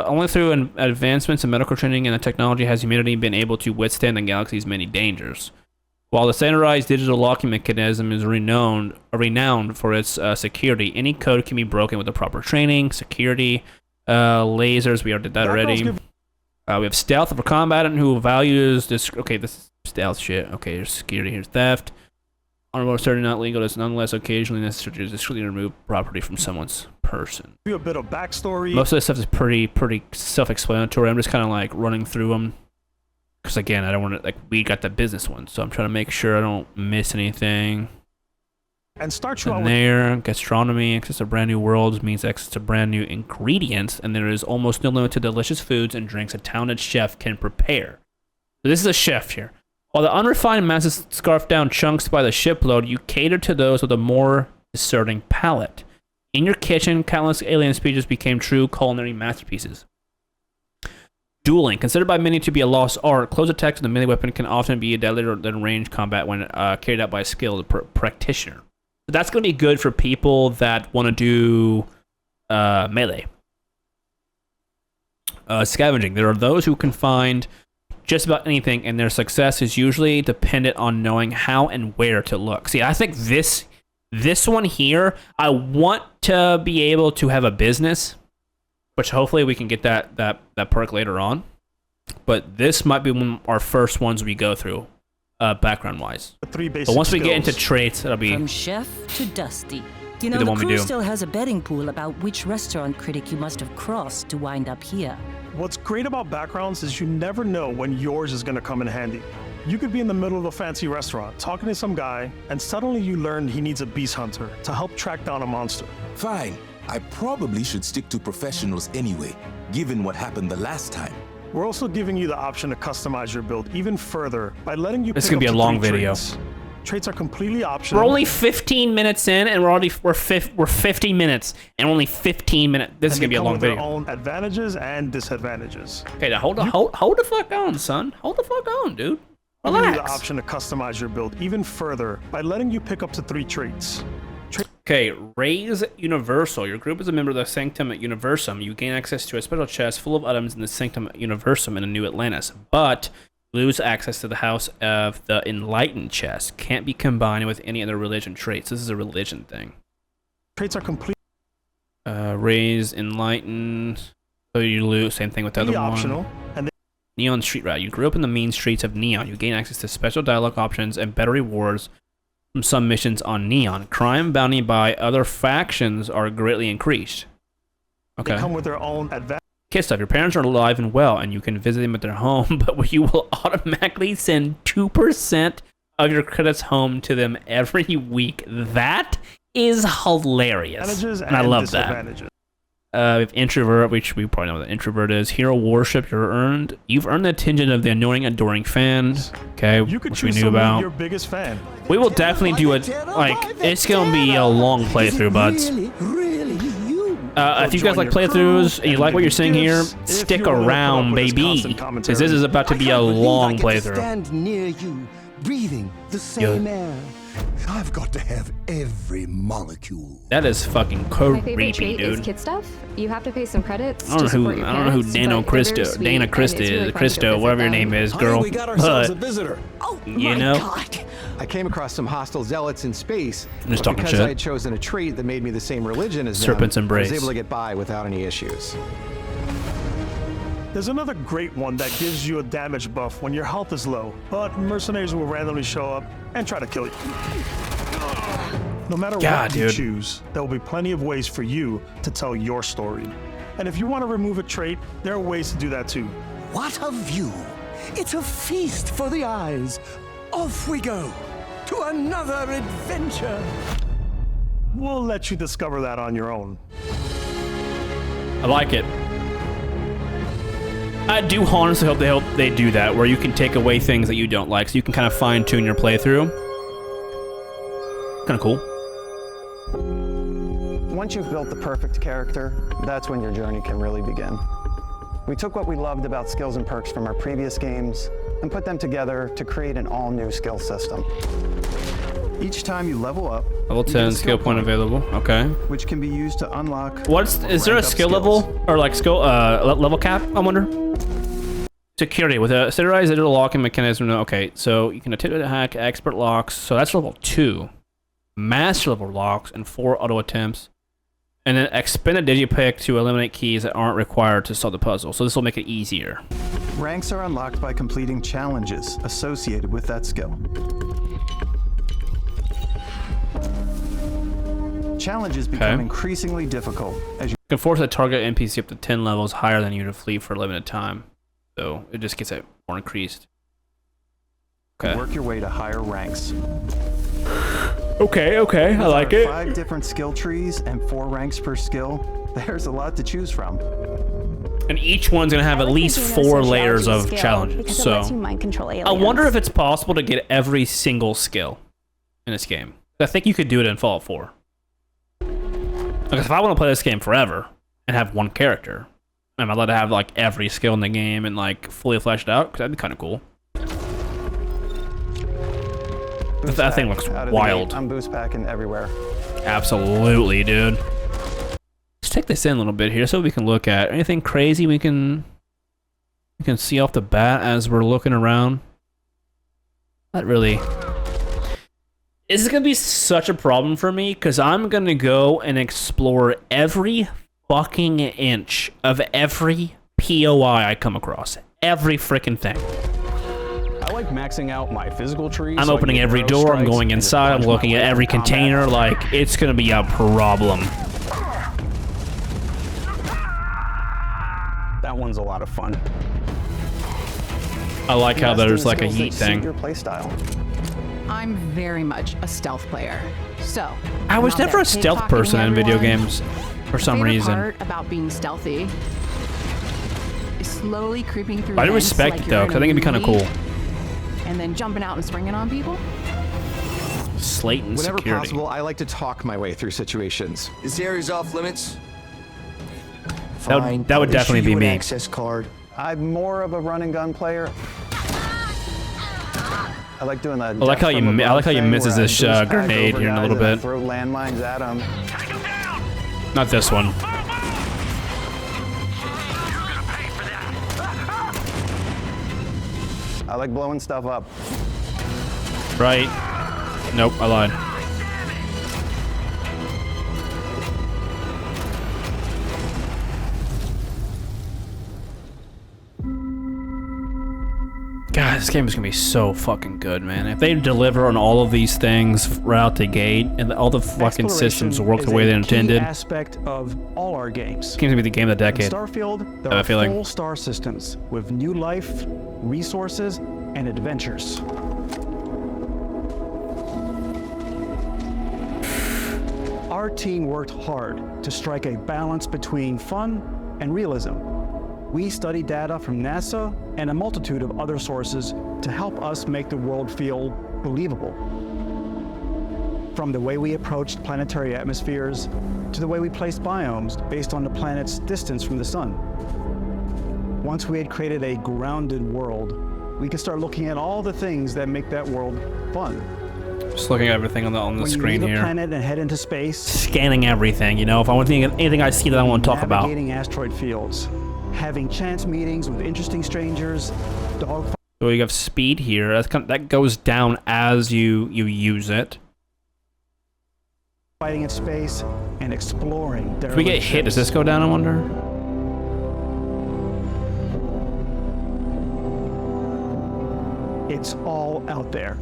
Only through advancements in medical training and the technology has humanity been able to withstand the galaxy's many dangers. While the standardized digital locking mechanism is renowned for its security, any code can be broken with the proper training, security, lasers. We already did that already. We have stealth of a combatant who values this. Okay, this is stealth shit. Okay, here's security. Here's theft. Honorable, certainly not legal. It's nonetheless occasionally necessary to discreetly remove property from someone's person. Give you a bit of backstory. Most of this stuff is pretty self-explanatory. I'm just kind of like running through them. Because again, I don't want to, like, we got the business one, so I'm trying to make sure I don't miss anything. And start you out with gastronomy, access to brand new worlds means access to brand new ingredients, and there is almost no limit to delicious foods and drinks a talented chef can prepare. So this is a chef here. While the unrefined masses scarf down chunks by the shipload, you cater to those with a more discerning palate. In your kitchen, countless alien speeches became true culinary masterpieces. Dueling. Considered by many to be a lost art, close attacks with a melee weapon can often be deadlier than ranged combat when carried out by a skilled practitioner. So that's going to be good for people that want to do melee. Scavenging. There are those who can find just about anything, and their success is usually dependent on knowing how and where to look. See, I think this This one here, I want to be able to have a business, which hopefully we can get that perk later on. But this might be one of our first ones we go through, background-wise. But once we get into traits, it'll be from chef to Dusty. You know, the the one we crew do. still has a betting pool about which restaurant critic you must have crossed to wind up here. What's great about backgrounds is you never know when yours is going to come in handy. You could be in the middle of a fancy restaurant talking to some guy, and suddenly you learn he needs a beast hunter to help track down a monster. Fine. I probably should stick to professionals anyway, given what happened the last time. We're also giving you the option to customize your build even further by letting you This is pick gonna be up a to long 3 video. traits. Traits are completely optional. We're only 15 minutes in, and we're 50 minutes, and only 15 minutes. This is gonna be a long with their video. own advantages and disadvantages. Okay, now hold the fuck on, son. Hold the fuck on, dude. We're giving you the Relax. option to customize your build even further by letting you pick up to 3 traits. Okay, Raise Universal. Your group is a member of the Sanctum Universum. You gain access to a special chest full of items in the Sanctum Universum in a new Atlantis, but lose access to the House of the Enlightened chest. Can't be combined with any other religion traits. This is a religion thing. Traits are complete. Raise, Enlightened. So you lose. Same thing with the other one. Optional. And Neon Street Rat. You grew up in the mean streets of Neon. You gain access to special dialogue options and better rewards from some missions on Neon. Crime bounty by other factions are greatly increased. Okay. They come with their own advantage. Kid stuff. Your parents are alive and well, and you can visit them at their home, but you will automatically send 2% of your credits home to them every week. That is hilarious, and I love that. We have Introvert, which we probably know what an Introvert is. Hero Worship. You've earned the attention of the annoying, adoring fans. Okay, You could which we choose knew someone about. your biggest fan. We will definitely do it. Like, it's gonna be a long playthrough, buds. If you guys like playthroughs and you like what you're seeing here, stick around, baby, because this is about to be a long playthrough. Stand near you, breathing the same air. I've got to have every molecule. That is fucking My favorite creepy, trait is dude. kid stuff. You have to pay some credits. I don't know who Dana Christo is, whatever your name is, girl. But you know, I came across some hostile zealots in space. I'm just but talking because shit. I had chosen a trait that made me the same religion as Serpent's them, Embrace. I was able to get by without any issues. There's another great one that gives you a damage buff when your health is low, but mercenaries will randomly show up and try to kill you. No matter what you choose, there will be plenty of ways for you to tell your story. And if you want to remove a trait, there are ways to do that too. What a view! It's a feast for the eyes. Off we go to another adventure. We'll let you discover that on your own. I like it. I do honestly hope they do that, where you can take away things that you don't like, so you can kind of fine tune your playthrough. Kind of cool. Once you've built the perfect character, that's when your journey can really begin. We took what we loved about skills and perks from our previous games and put them together to create an all-new skill system. Each time you level up, Level 10 skill point available. Okay. which can be used to unlock. Is there a skill level or like skill level cap? I wonder. Security with a standardized digital locking mechanism. Okay, so you can attempt to hack expert locks. So that's level 2. Master level locks and 4 auto attempts. And then expend a digipick to eliminate keys that aren't required to solve the puzzle. So this will make it easier. Ranks are unlocked by completing challenges associated with that skill. Challenges become increasingly difficult as you can force a target NPC up to 10 levels higher than you to flee for a limited time. So it just gets it more increased. work your way to higher ranks. Okay, I like it. 5 different skill trees and 4 ranks per skill. There's a lot to choose from. And each one's gonna have at least 4 layers of challenges. So I wonder if it's possible to get every single skill in this game. I think you could do it in Fallout 4. Because if I want to play this game forever and have one character, am I allowed to have like every skill in the game and like fully fleshed out? Because that'd be kind of cool. That thing looks wild. I'm boost packing everywhere. Absolutely, dude. Let's take this in a little bit here so we can look at anything crazy we can see off the bat as we're looking around. Not really. This is gonna be such a problem for me because I'm gonna go and explore every fucking inch of every POI I come across. Every freaking thing. I like maxing out my physical trees. I'm opening every door, I'm going inside, I'm looking at every container, like, it's gonna be a problem. That one's a lot of fun. I like how there's like a heat thing. Your play style. I'm very much a stealth player, so... I was never a stealth person in video games, for some reason. The part about being stealthy is slowly creeping through. I do respect it though, because I think it'd be kind of cool. And then jumping out and springing on people. Slayton Whenever security. possible, I like to talk my way through situations. This area's off limits. That would definitely be me. Access card. I'm more of a run and gun player. I like doing that. I like how you misses this grenade here in a little bit. Throw landmines at them. Not this one. I like blowing stuff up. Right. Nope, I lied. God, this game is gonna be so fucking good, man. If they deliver on all of these things right out the gate, and all the fucking systems work the way they're intended, Aspect of all our games. it's gonna be the game of the decade. In Starfield, there I have a are feeling. full star systems with new life, resources, and adventures. Our team worked hard to strike a balance between fun and realism. We studied data from NASA and a multitude of other sources to help us make the world feel believable. From the way we approached planetary atmospheres to the way we placed biomes based on the planet's distance from the sun. Once we had created a grounded world, we could start looking at all the things that make that world fun. Just looking at everything on the screen when you leave here. a planet and head into space. Scanning everything, you know, if I want anything I see that I want to talk about. Navigating asteroid fields. Having chance meetings with interesting strangers. Dog. So you have speed here. That goes down as you use it. Fighting in space and exploring. If we get hit, does this go down, I wonder? It's all out there.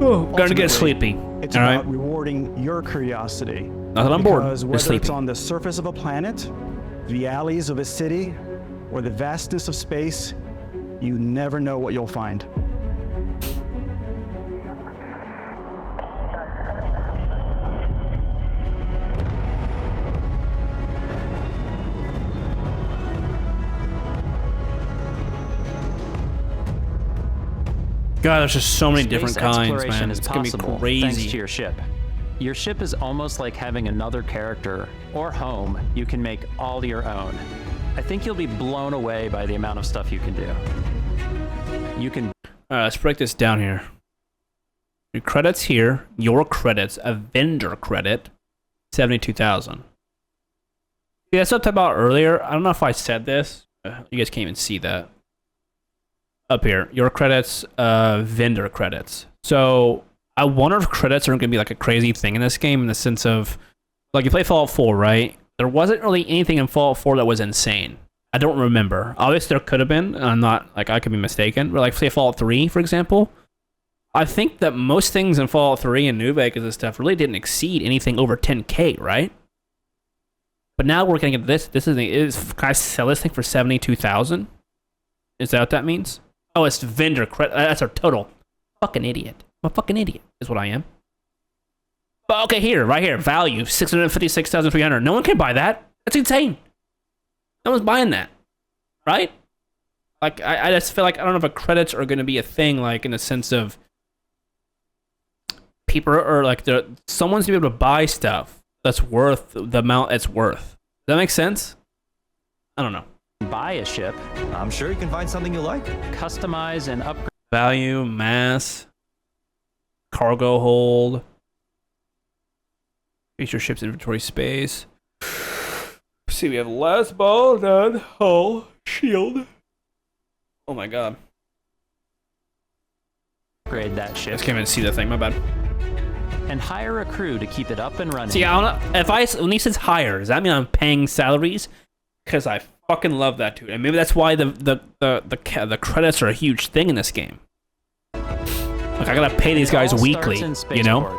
Oh, gonna get sleepy. It's all about right. rewarding your curiosity. Not that I'm bored. Because Just whether sleepy. it's on the surface of a planet, the alleys of a city, or the vastness of space, you never know what you'll find. God, there's just so many Space different kinds, exploration man. is It's gonna be possible crazy. thanks to your ship. Your ship is almost like having another character or home you can make all your own. I think you'll be blown away by the amount of stuff you can do. You can... Alright, let's break this down here. Your credits here, your credits, a vendor credit, 72,000. Yeah, that's what I talked about earlier. I don't know if I said this. You guys can't even see that. Up here, your credits, vendor credits. So I wonder if credits are going to be like a crazy thing in this game in the sense of, like, you play Fallout 4, right? There wasn't really anything in Fallout 4 that was insane. I don't remember. Obviously, there could have been. I'm not, like, I could be mistaken. But, like, say Fallout 3, for example. I think that most things in Fallout 3 and New Vegas and stuff really didn't exceed anything over 10K, right? But now we're going to get this. Can I sell this thing for 72,000? Is that what that means? Oh, it's vendor credit. That's our total. Fucking idiot. I'm a fucking idiot, is what I am. But okay, here, right here, value 656,300. No one can buy that. That's insane. No one's buying that, right? Like, I just feel like I don't know if credits are going to be a thing, like in the sense of people are like someone's gonna be able to buy stuff that's worth the amount it's worth. Does that make sense? I don't know. Buy a ship. I'm sure you can find something you like. Customize and upgrade. Value, mass, cargo hold, feature ship's inventory space. See, we have less ball than hull, shield. Oh my god. upgrade that I ship. just can't even see the thing, my bad. And hire a crew to keep it up and running. See, I don't know, if when he says hire, does that mean I'm paying salaries? Because I fucking love that dude, and maybe that's why the credits are a huge thing in this game. Like I gotta pay these guys weekly, you know?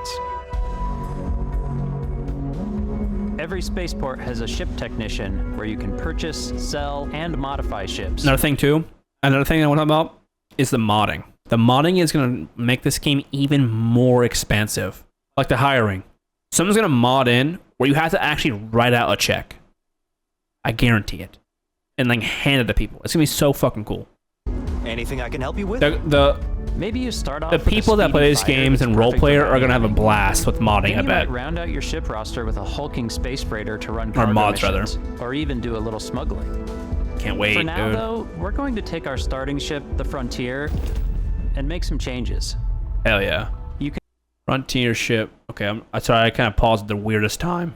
Every spaceport has a ship technician where you can purchase, sell, and modify ships. Another thing I want to talk about is the modding. The modding is gonna make this game even more expansive. Like the hiring. Someone's gonna mod in where you have to actually write out a check. I guarantee it. And then hand it to people. It's gonna be so fucking cool. Anything I can help you with? Maybe you start off the with people that play these games and roleplayer are gonna have a blast with modding, I you bet. might round out your ship roster with a hulking space freighter to run cargo Or mods, missions, or even do a little smuggling. Can't wait, For now, dude. though, we're going to take our starting ship, the Frontier, and make some changes. Hell yeah. You can Frontier ship. Okay, I'm sorry, I kind of paused at the weirdest time.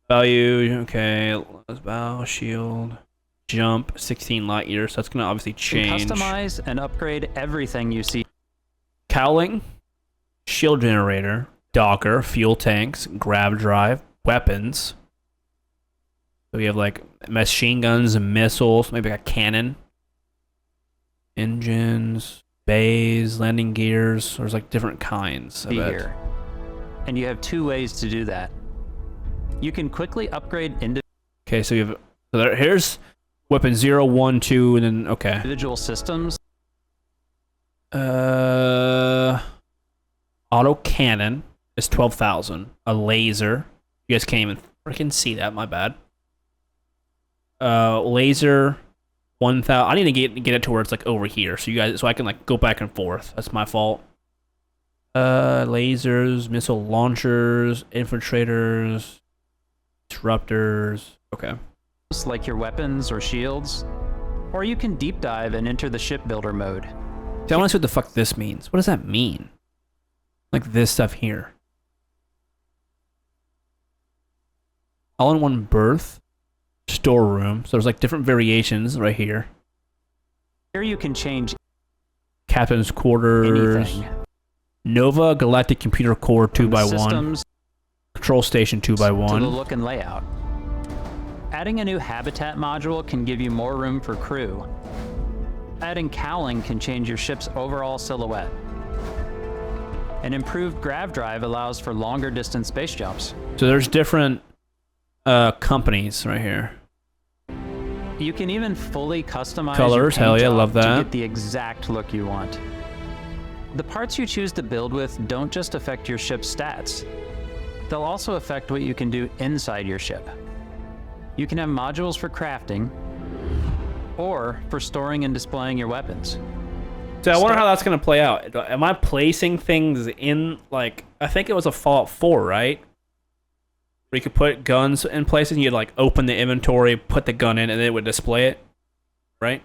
Value, okay, bow, shield, jump, 16 light years, so that's gonna obviously change. customize and upgrade everything you see. Cowling, shield generator, docker, fuel tanks, grav drive, weapons. So we have like machine guns and missiles, maybe a cannon. Engines, bays, landing gears. There's like different kinds of it. Here. And you have two ways to do that. You can quickly upgrade into Okay, so you have here's weapon 0, 1, 2, and then okay. individual systems. Auto cannon is 12,000. A laser. You guys can't even freaking see that. My bad. Laser 1,000. I need to get it to where it's like over here, so I can like go back and forth. That's my fault. Lasers, missile launchers, infiltrators, disruptors. Okay. Like your weapons or shields, or you can deep dive and enter the shipbuilder mode. See, I want to see what the fuck this means. What does that mean? Like this stuff here. All-in-one berth, storeroom. So there's like different variations right here. Here you can change Captain's quarters. anything. Nova Galactic Computer Core 2x1. Systems Control Station to the 2x1. look and layout. Adding a new habitat module can give you more room for crew. Adding cowling can change your ship's overall silhouette. An improved grav drive allows for longer distance space jumps. So there's different companies right here. You can even fully customize Colors, your hell paint yeah, job love to that. get the exact look you want. The parts you choose to build with don't just affect your ship's stats. They'll also affect what you can do inside your ship. You can have modules for crafting, or for storing and displaying your weapons. So I wonder how that's going to play out. Am I placing things in, like, I think it was a Fallout 4, right? Where you could put guns in places and you'd, like, open the inventory, put the gun in, and then it would display it, right?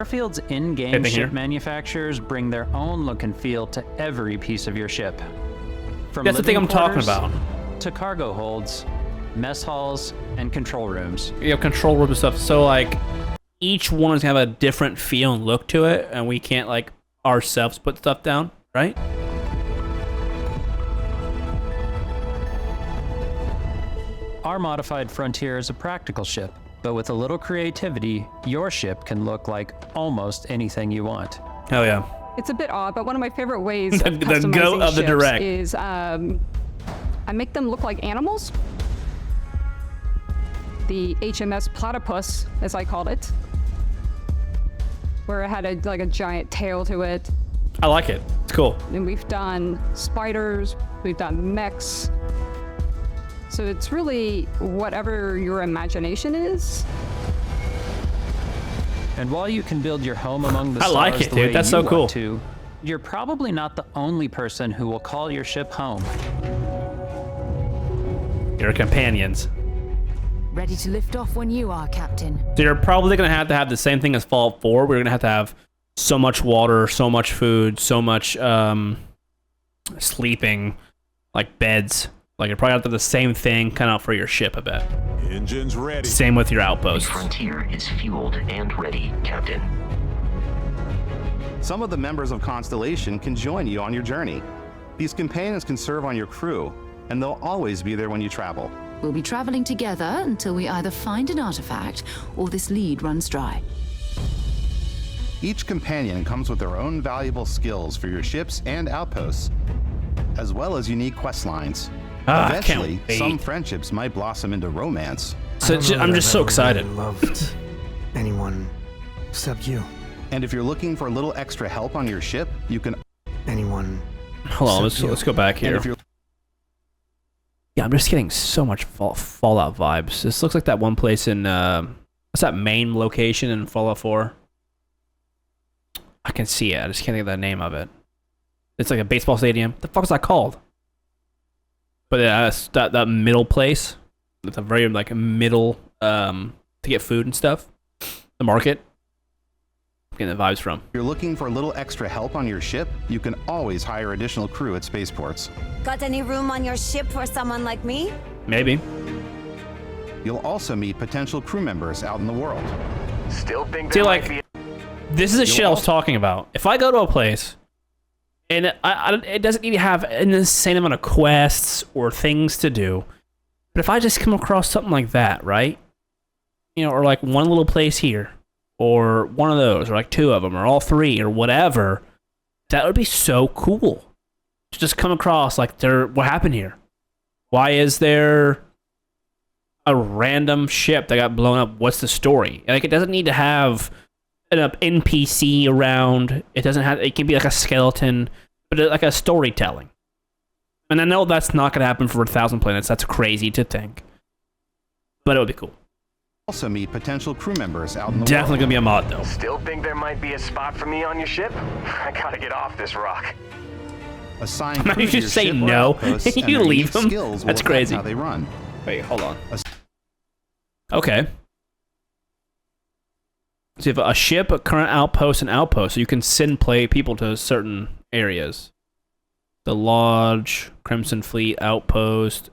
Starfield's in-game Anything ship here? manufacturers bring their own look and feel to every piece of your ship. From That's the thing living I'm talking quarters about. To cargo holds, mess halls, and control rooms. You have control room and stuff. So, like, each one is going to have a different feel and look to it, and we can't, like, ourselves put stuff down, right? Our modified Frontier is a practical ship, but with a little creativity, your ship can look like almost anything you want. Hell yeah. It's a bit odd, but one of my favorite ways The of goat customizing of the ships direct. is I make them look like animals. The HMS Platypus, as I called it, where it had a giant tail to it. I like it. It's cool. And we've done spiders, we've done mechs. So it's really whatever your imagination is. And while you can build your home among the I stars like it, the dude. way That's you so cool. want to, you're probably not the only person who will call your ship home. Your companions. Ready to lift off when you are, Captain. So you're probably going to have the same thing as Fallout 4. We're going to have so much water, so much food, so much sleeping, like beds. Like you're probably going to have the same thing kind of for your ship, I bet. Engines ready. Same with your outposts. The Frontier is fueled and ready, Captain. Some of the members of Constellation can join you on your journey. These companions can serve on your crew, and they'll always be there when you travel. We'll be traveling together until we either find an artifact or this lead runs dry. Each companion comes with their own valuable skills for your ships and outposts, as well as unique quest lines. Eventually, some friendships might blossom into romance. So I'm just so excited. Loved anyone except you. And if you're looking for a little extra help on your ship, you can... Anyone. Hold on, let's go back here. Yeah, I'm just getting so much Fallout vibes. This looks like that one place in, what's that main location in Fallout 4? I can see it, I just can't think of the name of it. It's like a baseball stadium. The fuck is that called? But that middle place, it's a very like middle to get food and stuff. The market. I'm getting the vibes from. If you're looking for a little extra help on your ship, you can always hire additional crew at spaceports. Got any room on your ship for someone like me? Maybe. You'll also meet potential crew members out in the world. Still think See, like, this is the shit I was talking about. If I go to a place and it doesn't need to have an insane amount of quests or things to do, but if I just come across something like that, right? You know, or like one little place here, or one of those, or like two of them, or all three, or whatever, that would be so cool. To just come across, like, what happened here? Why is there a random ship that got blown up? What's the story? Like, it doesn't need to have an NPC around. It doesn't have. It can be like a skeleton, but like a storytelling. And I know that's not going to happen for 1,000 planets. That's crazy to think, but it would be cool. Also meet potential crew members out in the Definitely world. gonna be a mod though. Still think there might be a spot for me on your ship? I gotta get off this rock. Assign How crew you to just your say ship or no? outposts, and You their leave unique them? skills will That's affect crazy. How they run. Wait, hold on. Okay. So you have a ship, a current outpost, and outpost. So you can send people to certain areas. The Lodge, Crimson Fleet, Outpost,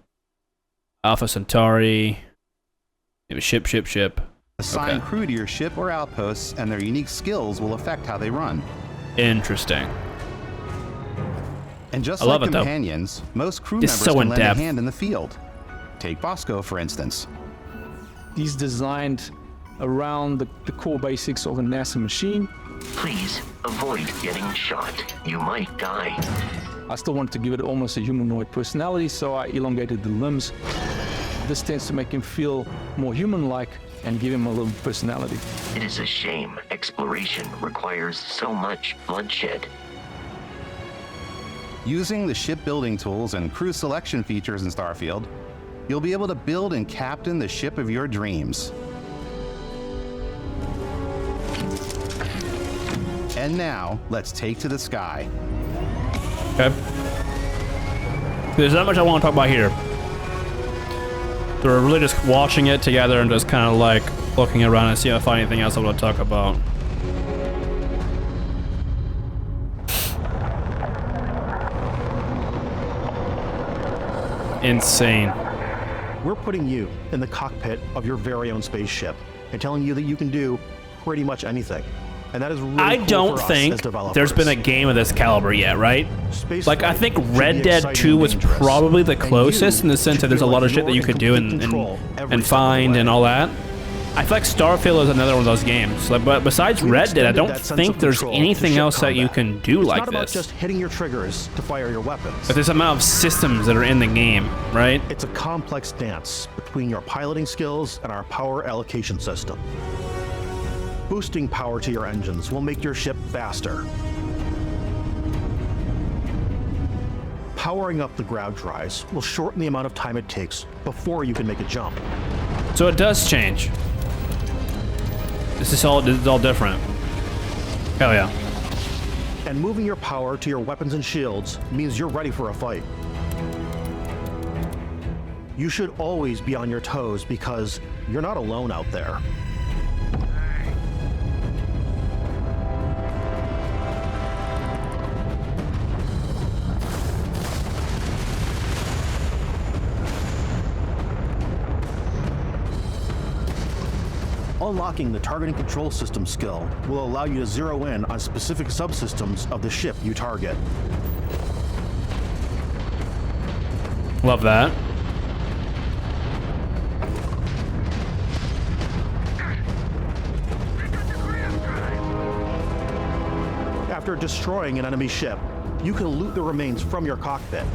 Alpha Centauri. You have a ship. Assign crew to your ship or outposts, and their unique skills will affect how they run. Interesting. And just I like love it, though. companions, most crew It's members so can lend a in-depth. hand in the field. Take Bosco, for instance. These designed around the core basics of a NASA machine. Please avoid getting shot. You might die. I still wanted to give it almost a humanoid personality, so I elongated the limbs. This tends to make him feel more human-like and give him a little personality. It is a shame exploration requires so much bloodshed. Using the shipbuilding tools and crew selection features in Starfield, you'll be able to build and captain the ship of your dreams. And now, let's take to the sky. Okay. There's not much I want to talk about here. So we're really just watching it together and just kind of like looking around and see if I find anything else I want to talk about. Insane. We're putting you in the cockpit of your very own spaceship and telling you that you can do pretty much anything. And that is really I cool don't for us think as developers. there's been a game of this caliber yet, right? Like, I think Red Dead 2 was probably the closest in the sense that there's a lot of shit that you could do and find and all that. I feel like Starfield is another one of those games. Like, but besides Red Dead, I don't think there's anything else that you can do like It's not about this. just hitting your triggers to fire your weapons. But there's a amount of systems that are in the game, right? It's a complex dance between your piloting skills and our power allocation system. Boosting power to your engines will make your ship faster. Powering up the grav drives will shorten the amount of time it takes before you can make a jump. So it does change. This is all different. Hell yeah. And moving your power to your weapons and shields means you're ready for a fight. You should always be on your toes because you're not alone out there. Unlocking the targeting control system skill will allow you to zero in on specific subsystems of the ship you target. Love that. After destroying an enemy ship, you can loot the remains from your cockpit.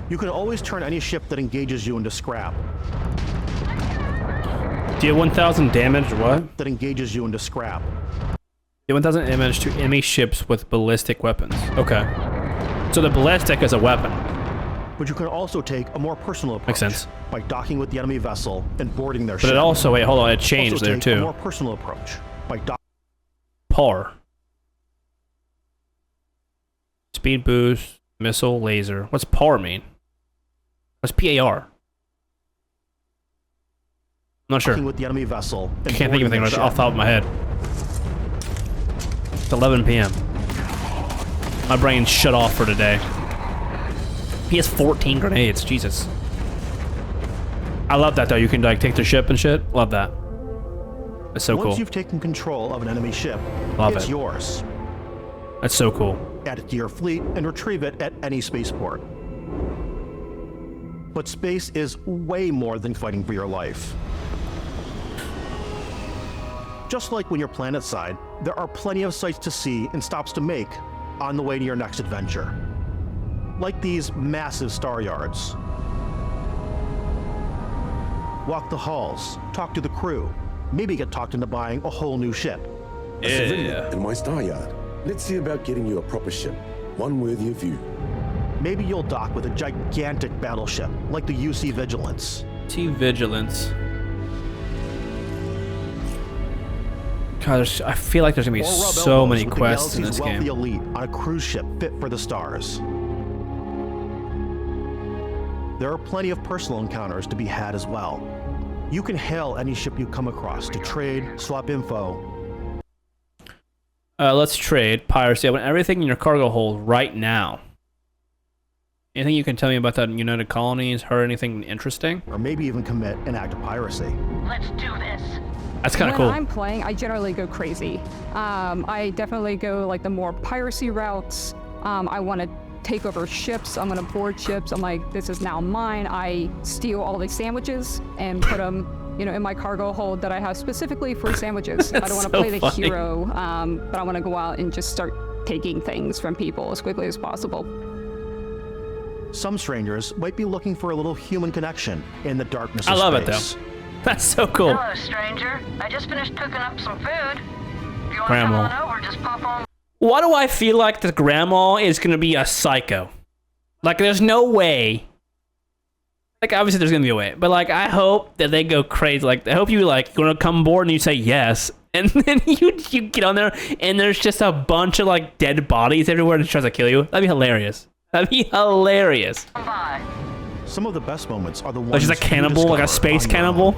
You can always turn any ship that engages you into scrap. Do you have 1,000 damage or what? That engages you into scrap. Do 1,000 damage to enemy ships with ballistic weapons. Okay. So the ballistic is a weapon. But you can also take a more personal approach. Makes sense. By docking with the enemy vessel and boarding their ship. But it also, wait, hold on, it changed also there take too. A more personal approach. By PAR. Speed boost, missile, laser. What's PAR mean? What's PAR? I'm not sure. With the enemy vessel I can't think of anything right off the top of my head. It's 11 p.m. My brain's shut off for today. He has 14 grenades, Jesus. I love that though, you can like take the ship and shit. Love that. It's so cool. Once you've taken control of an enemy ship, it's yours. That's so cool. Add it to your fleet and retrieve it at any spaceport. But space is way more than fighting for your life. Just like when you're planetside, there are plenty of sights to see and stops to make on the way to your next adventure. Like these massive star yards. Walk the halls, talk to the crew, maybe get talked into buying a whole new ship. Yeah. In my star yard. Let's see about getting you a proper ship, one worthy of you. Maybe you'll dock with a gigantic battleship, like the UC Vigilance. Vigilance. God, I feel like there's gonna be so many quests in this game. The elite on a cruise ship fit for the stars. There are plenty of personal encounters to be had as well. You can hail any ship you come across to trade, swap info. Let's trade. Piracy. I want everything in your cargo hold right now. Anything you can tell me about that United Colonies? Heard anything interesting? Or maybe even commit an act of piracy. Let's do this. That's kind of cool. When I'm playing, I generally go crazy. I definitely go like the more piracy routes. I want to take over ships. I'm going to board ships. I'm like, this is now mine. I steal all these sandwiches and put them, in my cargo hold that I have specifically for sandwiches. I don't want to play the hero, but I want to go out and just start taking things from people as quickly as possible. Some strangers might be looking for a little human connection in the darkness of space. I love it though. That's so cool. Hello, stranger. I just finished cooking up some food. If you want Grandma. to come on over, just pop on. Why do I feel like the grandma is gonna be a psycho? Like, there's no way. Like, obviously there's gonna be a way, but like, I hope that they go crazy. Like, I hope you like gonna come aboard and you say yes, and then you get on there and there's just a bunch of like dead bodies everywhere and tries to kill you. That'd be hilarious. That'd be hilarious. Some of the best moments are the ones. Like she's a cannibal, like a space cannibal.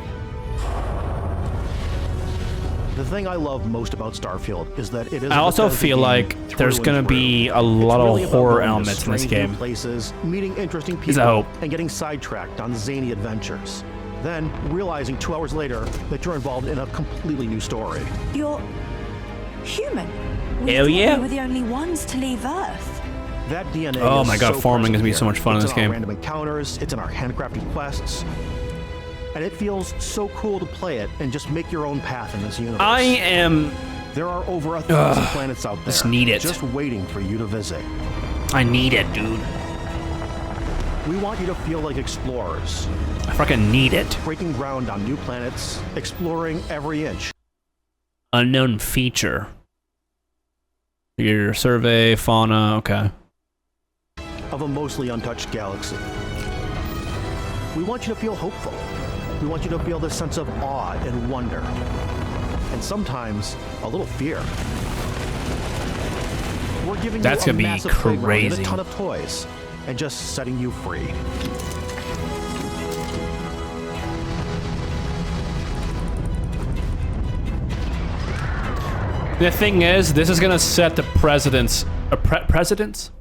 The thing I love most about Starfield is that it is. I also feel like there's gonna be a lot of horror elements in this game. Places, meeting interesting Is a people, hope. and getting sidetracked on zany adventures. Then realizing 2 hours later that you're involved in a completely new story. You're human. Hell yeah. We were the only ones to leave Earth. That DNA. Oh is my god, so farming is gonna be so much fun in it's this in our game. Random encounters. It's in our handcrafted quests. And it feels so cool to play it and just make your own path in this universe. I am. There are over 1,000 planets out there. Just need it. Just waiting for you to visit. I need it, dude. We want you to feel like explorers. I fucking need it. Breaking ground on new planets, exploring every inch. Unknown feature. Your survey, fauna, okay. Of a mostly untouched galaxy. We want you to feel hopeful. We want you to feel this sense of awe and wonder. And sometimes a little fear. We're giving That's you a gonna be massive playground crazy. and a ton of toys and just setting you free. The thing is, this is gonna set the precedence. Precedence?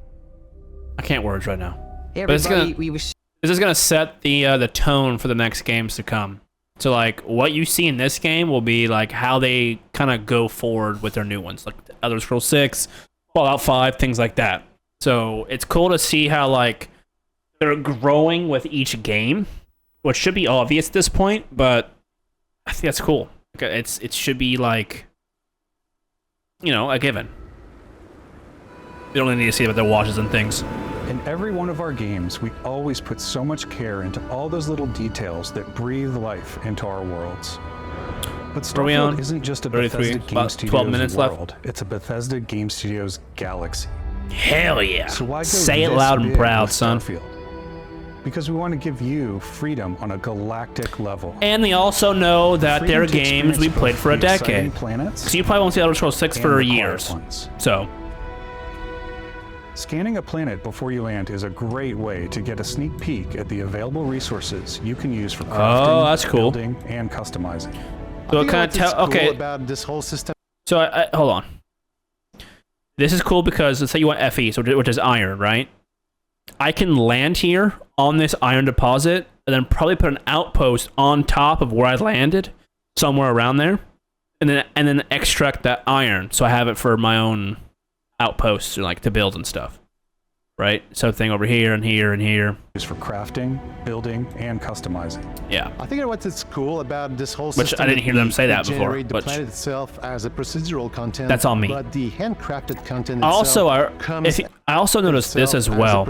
I can't words right now. But it's gonna, this is gonna set the tone for the next games to come. So like what you see in this game will be like how they kind of go forward with their new ones, like Elder Scrolls 6, Fallout 5, things like that. So it's cool to see how like they're growing with each game, which should be obvious at this point, but I think that's cool. It should be like, you know, a given. You don't really need to see about their watches and things. In every one of our games, we always put so much care into all those little details that breathe life into our worlds. But Starfield isn't just a Bethesda Game Studios world. It's a Bethesda Game Studios galaxy. Hell yeah. So why go Say it loud and proud, son. Starfield? Because we want to give you freedom on a galactic level. And they also know that their games we played for a decade. So you probably won't see Elder Scrolls 6 for years. So scanning a planet before you land is a great way to get a sneak peek at the available resources you can use for crafting, building, and customizing. So it kind of tell okay about this whole system. So I hold on. This is cool because let's say you want FE, so which is iron, right? I can land here on this iron deposit and then probably put an outpost on top of where I landed, somewhere around there, and then extract that iron so I have it for my own outposts or like to build and stuff. Right? So thing over here and here and here. Used for crafting, building, and customizing. Yeah. I think what's cool about this whole system. Which I didn't hear them say that before. The planet itself as a procedural content. That's on me. But the handcrafted content I also noticed this as well.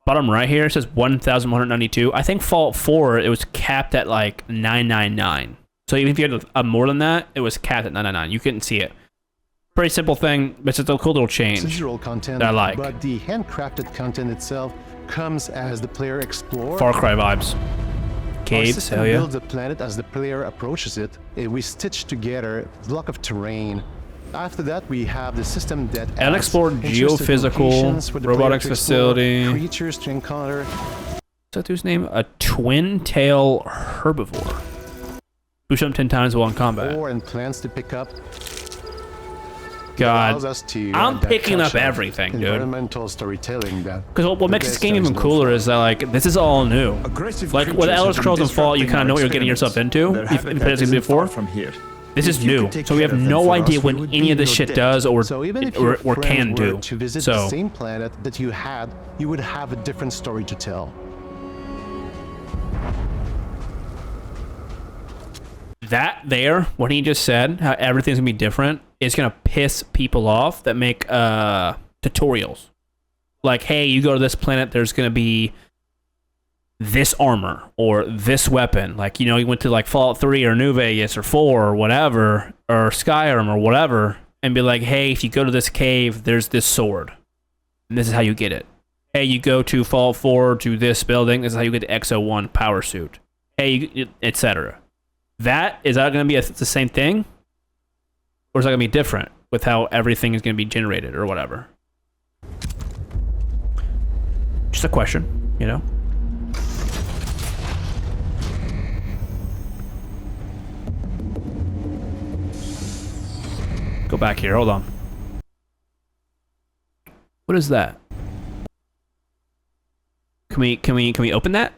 Bottom right here it says 1,192. I think Fallout 4 it was capped at like 999. So even if you had more than that, it was capped at 999. You couldn't see it. Pretty simple thing, but it's a cool little change procedural content that I like. But the handcrafted content itself comes as the player explores. Far Cry vibes. Caves, hell yeah. Builds the planet as the player approaches it. We stitch together a block of terrain. After that, we have the system that unexplored geophysical robotics facility. Creatures to encounter. What's that dude's name? A twin-tail herbivore. Who jump 10 times while in combat. And plants to pick up. God, I'm picking up everything, dude. Environmental storytelling. Because what makes this game even cooler is that like this is all new. Like with Elder Scrolls and Fallout, you kind of know what you're getting yourself into. You've played it before. This is new, so we have no idea what any of this shit does or can do. To visit so the same planet that you had, you would have a different story to tell. That there, what he just said, how everything's gonna be different, is gonna piss people off that make tutorials. Like, hey, you go to this planet, there's gonna be this armor or this weapon. Like, you know, you went to like Fallout 3 or New Vegas or 4 or whatever, or Skyrim or whatever, and be like, hey, if you go to this cave, there's this sword. And this is how you get it. Hey, you go to Fallout 4 to this building, this is how you get the XO1 power suit. Hey, etc. Is that going to be the same thing? Or is that going to be different with how everything is going to be generated or whatever? Just a question, you know? Go back here, hold on. What is that? Can we open that?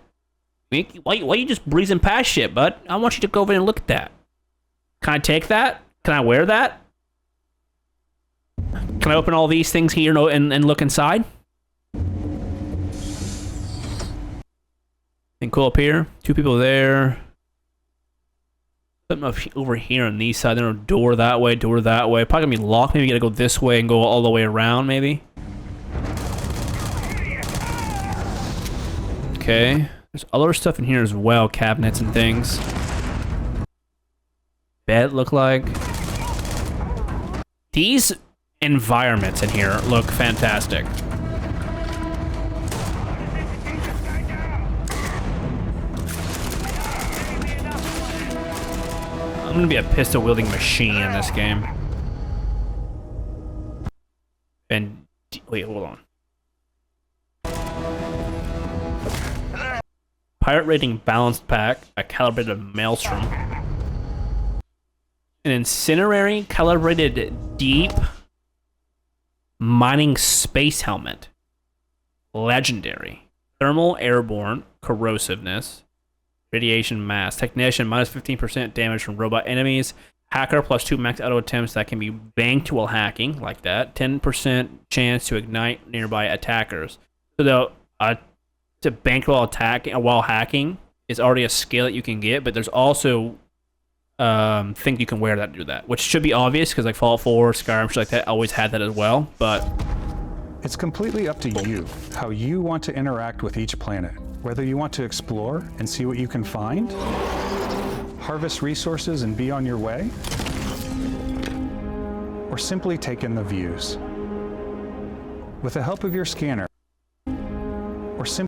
Why you just breezing past shit, bud? I want you to go over and look at that. Can I take that? Can I wear that? Can I open all these things here and look inside? And cool up here. 2 people there. Something over here on these side. Then a door that way, door that way. Probably gonna be locked. Maybe you gotta go this way and go all the way around, maybe. Okay. There's other stuff in here as well, cabinets and things. Bed look like. These environments in here look fantastic. I'm gonna be a pistol-wielding machine in this game. And wait, hold on. Pirate rating balanced pack, a calibrated maelstrom, an incinerary calibrated deep mining space helmet, legendary, thermal airborne corrosiveness, Radiation mass. Technician, minus 15% damage from robot enemies. Hacker, plus 2 max auto attempts that can be banked while hacking, like that. 10% chance to ignite nearby attackers. So to bank while hacking is already a skill that you can get, but there's also things you can wear that do that, which should be obvious because like Fallout 4, Skyrim, shit like that always had that as well, but it's completely up to you how you want to interact with each planet. Whether you want to explore and see what you can find, harvest resources and be on your way, or simply take in the views. With the help of your scanner, or simply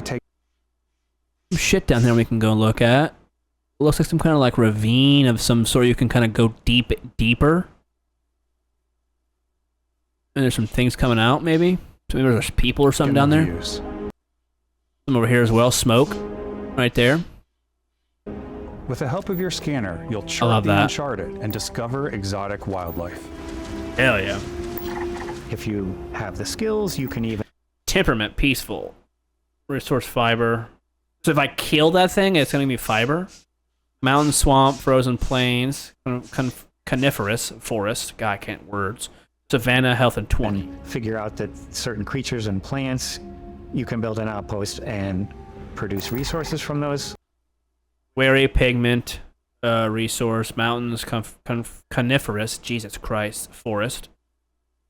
take some shit down there we can go look at. It looks like some kind of like ravine of some sort. You can kind of go deeper. And there's some things coming out, maybe. So maybe there's people or something down there. Some over here as well. Smoke, right there. With the help of your scanner, you'll chart the uncharted and discover exotic wildlife. Hell yeah! If you have the skills, you can even temperament, peaceful, resource fiber. So if I kill that thing, it's gonna be fiber. Mountain, swamp, frozen plains, coniferous forest. God, I can't words. Savannah, health, and 20. Figure out that certain creatures and plants, you can build an outpost and produce resources from those. Wary, pigment, resource, mountains, coniferous, Jesus Christ, forest.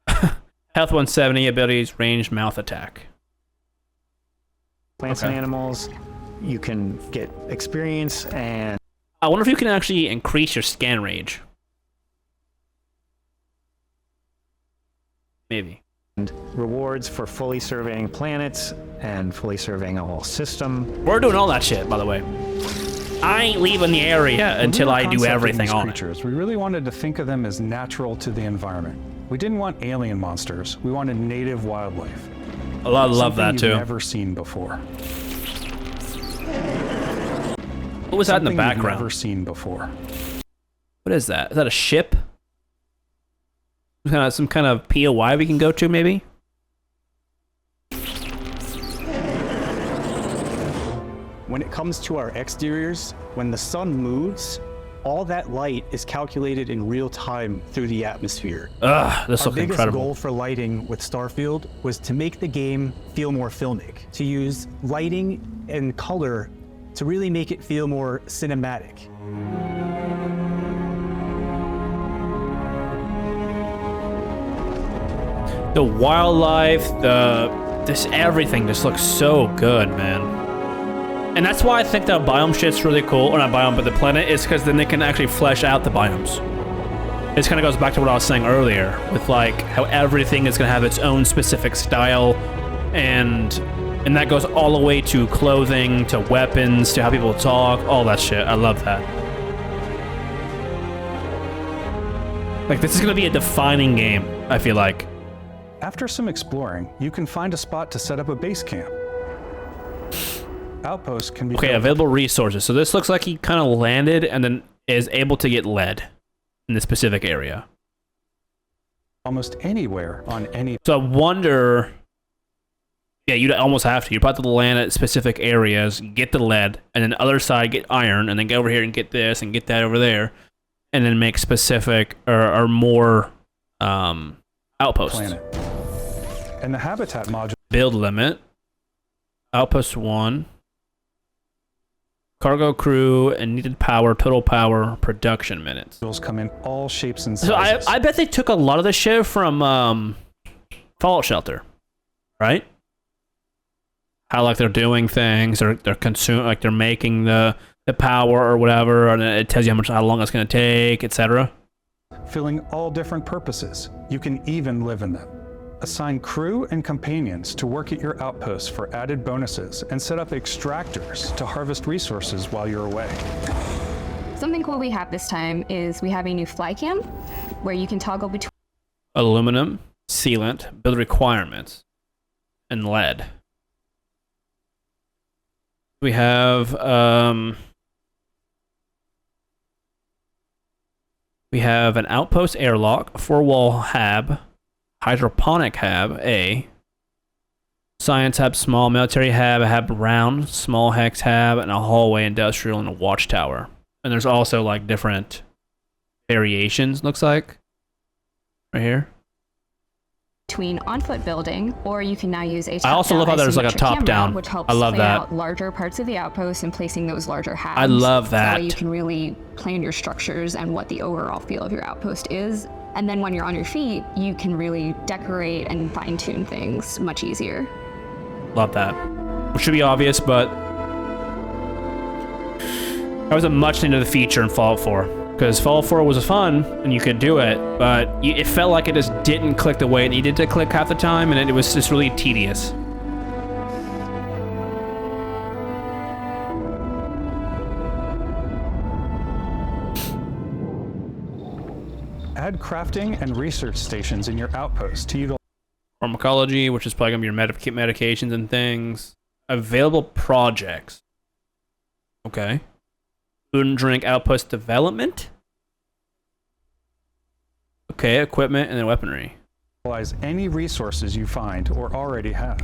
Health 170, abilities, ranged, mouth attack. Plants and animals, you can get experience and... I wonder if you can actually increase your scan range. Maybe. And rewards for fully surveying planets and fully surveying a whole system. We're doing all that shit, by the way. I ain't leaving the area until I do everything on it. We really wanted to think of them as natural to the environment. We didn't want alien monsters. We wanted native wildlife. I love that too. Never seen before. What was that in the background? Never seen before. What is that? Is that a ship? Some kind of POI we can go to, maybe? When it comes to our exteriors, when the sun moves, all that light is calculated in real time through the atmosphere. Ugh, this looks incredible. Our biggest goal for lighting with Starfield was to make the game feel more filmic, to use lighting and color to really make it feel more cinematic. The wildlife, everything just looks so good, man. And that's why I think that biome shit's really cool, or not biome, but the planet, is because then they can actually flesh out the biomes. This kind of goes back to what I was saying earlier, with like how everything is going to have its own specific style, and that goes all the way to clothing, to weapons, to how people talk, all that shit. I love that. Like, this is going to be a defining game, I feel like. After some exploring, you can find a spot to set up a base camp. Outposts can be... Okay, available resources. So this looks like he kind of landed and then is able to get lead in this specific area. Almost anywhere on any... So I wonder... Yeah, you'd almost have to. You'd probably have to land at specific areas, get the lead, and then the other side get iron, and then go over here and get this and get that over there, and then make specific or more outposts. Planet. And the habitat module... Build limit. Outpost 1. Cargo crew and needed power, total power, production minutes. Those come in all shapes and sizes. So I bet they took a lot of the shit from Fallout Shelter, right? How like they're doing things, or they're consuming, like they're making the power or whatever, and it tells you how long it's going to take, etc. Filling all different purposes. You can even live in them. Assign crew and companions to work at your outposts for added bonuses, and set up extractors to harvest resources while you're away. Something cool we have this time is we have a new fly cam where you can toggle between aluminum, sealant, build requirements, and lead. We have an outpost airlock, a 4-wall hab, hydroponic hab, Science hab, small military hab round, small hex hab, and a hallway industrial and a watchtower. And there's also like different variations, looks like. Right here. Between on-foot building, or you can now use a I also love how there's like a top-down. Which helps I love plan that. out larger parts of the outpost and placing those larger halves. I love that. That way you can really plan your structures and what the overall feel of your outpost is. And then when you're on your feet, you can really decorate and fine-tune things much easier. Love that. Which should be obvious, but that was a much needed feature in Fallout 4. Because Fallout 4 was fun, and you could do it, but it felt like it just didn't click the way it needed to click half the time, and it was just really tedious. Add crafting and research stations in your outpost to utilize Pharmacology, which is probably going to be your medications and things. Available projects. Okay. Food and drink outpost development. Okay, equipment and then weaponry. Any resources you find or already have.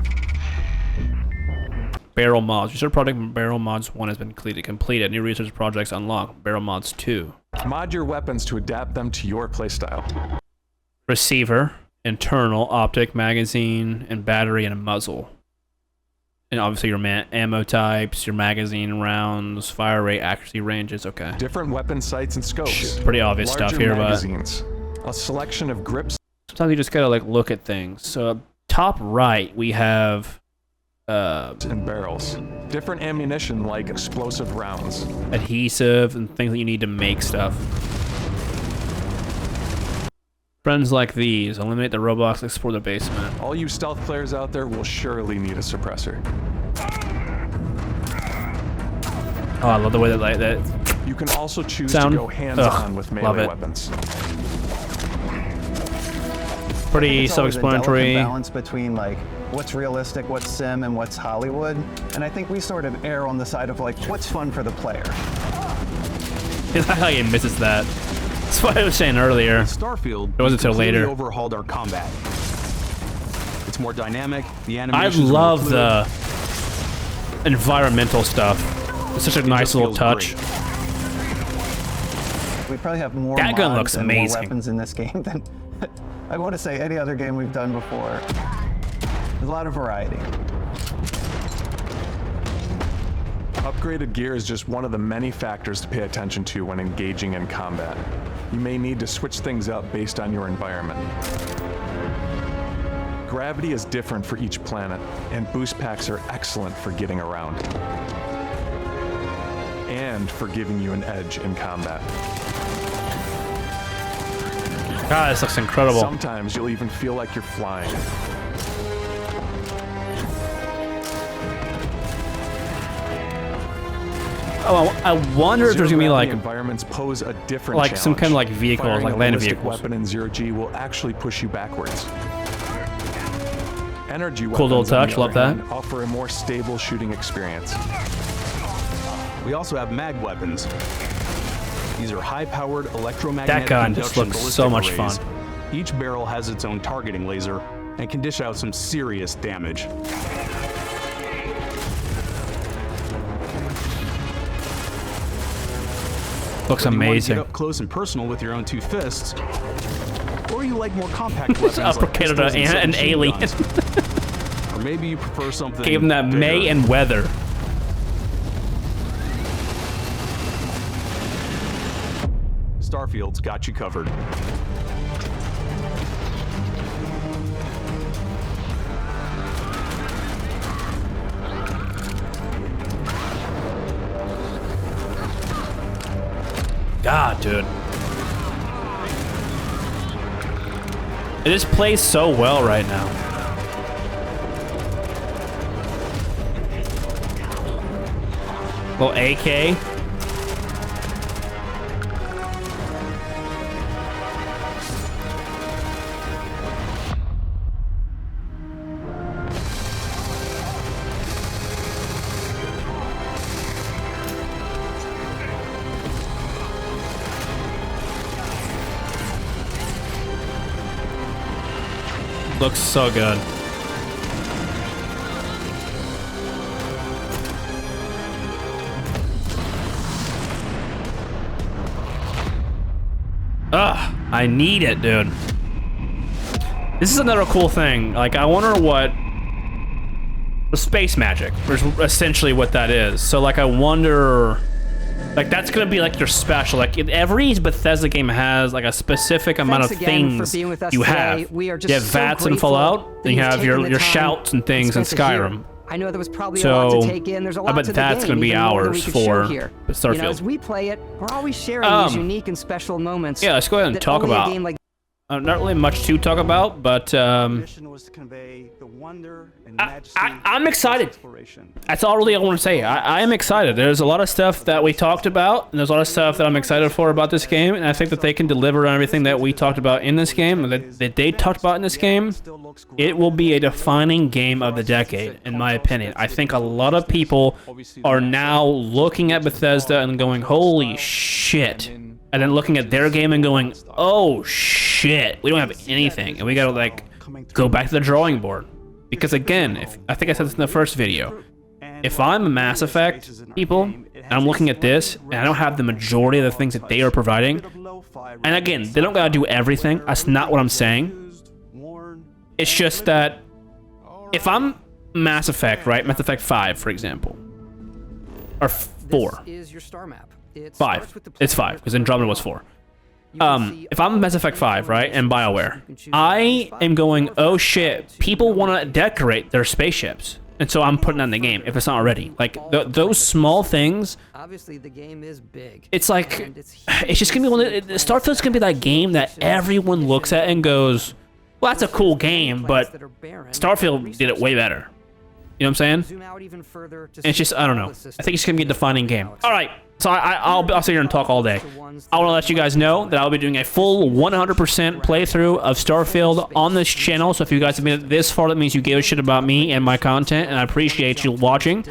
Barrel mods. Research project barrel mods 1 has been completed. New research projects unlocked. Barrel mods 2. Mod your weapons to adapt them to your playstyle. Receiver, internal, optic, magazine, and battery and a muzzle. And obviously your ammo types, your magazine rounds, fire rate, accuracy ranges, okay. Different weapon sights and scopes. Pretty obvious stuff here, magazines. A selection of grips. Sometimes you just gotta like look at things. So top right, we have and barrels. Different ammunition like explosive rounds. Adhesive and things that you need to make stuff. Friends like these. Eliminate the robots, explore the basement. All you stealth players out there will surely need a suppressor. Oh, I love the way that you can also choose sound. To go hands-on with melee weapons. Pretty self-explanatory. Balance between like what's realistic, what's sim, and what's Hollywood. And I think we sort of err on the side of like what's fun for the player. It's like how he misses that. That's what I was saying earlier. Starfield, it wasn't until later. Overhauled our combat. It's more dynamic. The I animations love the environmental stuff. It's such a nice little touch. Great. We probably have more that gun mods looks and amazing. more weapons in this game than I want to say any other game we've done before. There's a lot of variety. Upgraded gear is just one of the many factors to pay attention to when engaging in combat. You may need to switch things up based on your environment. Gravity is different for each planet, and boost packs are excellent for getting around. And for giving you an edge in combat. God, this looks incredible. Sometimes you'll even feel like you're flying. Oh, I wonder if there's gonna be like environments pose a different like challenge. some kind of like vehicles, Firing like a land ballistic vehicles. Weapon in 0G will actually push you backwards. Energy cool little touch, love that. Offer a more stable shooting experience. We also have mag weapons. These are high-powered electromagnetic that gun just looks so much arrays. fun. Each barrel has its own targeting laser and can dish out some serious damage. Looks Whether amazing. You want to get up close and personal with your own 2 fists, or you like more compact weapons like uppercutted an alien. Or maybe you prefer something. Gave him that bigger. May and weather. Starfield's got you covered. God, dude. It just plays so well right now. Little AK. Looks so good. Ugh, I need it, dude. This is another cool thing. Like, I wonder what... The space magic, is essentially what that is. So, like, I wonder... Like, that's gonna be, like, your special. Like, every Bethesda game has, like, a specific amount of things you have. You have VATS in Fallout, then you have your shouts and things in Skyrim. I know there was probably a lot to take in. There's a lot I bet to the that's game, going to be hours for Starfield. You know, as we play it, we're always sharing these unique and special moments. Yeah, let's go ahead and talk about. Not really much to talk about, but I'm excited. That's all really I want to say. I am excited. There's a lot of stuff that we talked about, and there's a lot of stuff that I'm excited for about this game, and I think that they can deliver on everything that we talked about in this game, that they talked about in this game. It will be a defining game of the decade, in my opinion. I think a lot of people are now looking at Bethesda and going, holy shit. And then looking at their game and going, oh shit, we don't have anything. And we gotta like go back to the drawing board. Because again, I think I said this in the first video, if I'm a Mass Effect people, and I'm looking at this, and I don't have the majority of the things that they are providing, and again, they don't gotta do everything, that's not what I'm saying. It's just that, if I'm Mass Effect, right, Mass Effect 5, for example, or 4. This is your star map. 5. It's 5, because Andromeda was 4. If I'm Mass Effect 5, right, and BioWare, I am going, oh shit, people want to decorate their spaceships. And so I'm putting that in the game, if it's not already. Like, those small things, obviously the game is big. It's like, it's just going to be one of Starfield's going to be that game that everyone looks at and goes, well, that's a cool game, but Starfield did it way better. You know what I'm saying? It's just, I don't know. I think it's going to be a defining game. All right. So I'll sit here and talk all day. I want to let you guys know that I'll be doing a full 100% playthrough of Starfield on this channel. So if you guys have made it this far, that means you gave a shit about me and my content, and I appreciate you watching.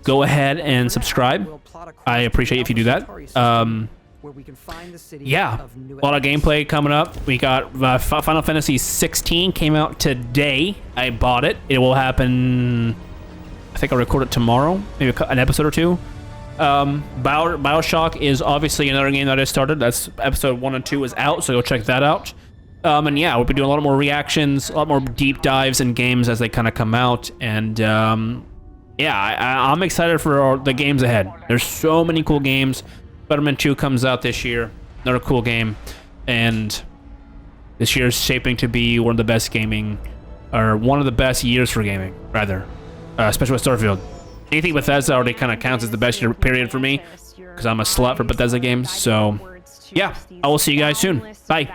Go ahead and subscribe. I appreciate if you do that. Yeah, a lot of gameplay coming up. We got Final Fantasy 16 came out today. I bought it. It will happen, I think I'll record it tomorrow, maybe an episode or two. Bioshock is obviously another game that I started. That's episode 1 and 2 is out, so go check that out. And yeah, we'll be doing a lot more reactions, a lot more deep dives in games as they kind of come out. And yeah, I'm excited for the games ahead. There's so many cool games. Spider-Man 2 comes out this year, another cool game, and this year is shaping to be one of the best gaming, or one of the best years for gaming, rather, especially with Starfield. Anything Bethesda already kind of counts as the best year period for me, because I'm a slut for Bethesda games. So, yeah, I will see you guys soon. Bye.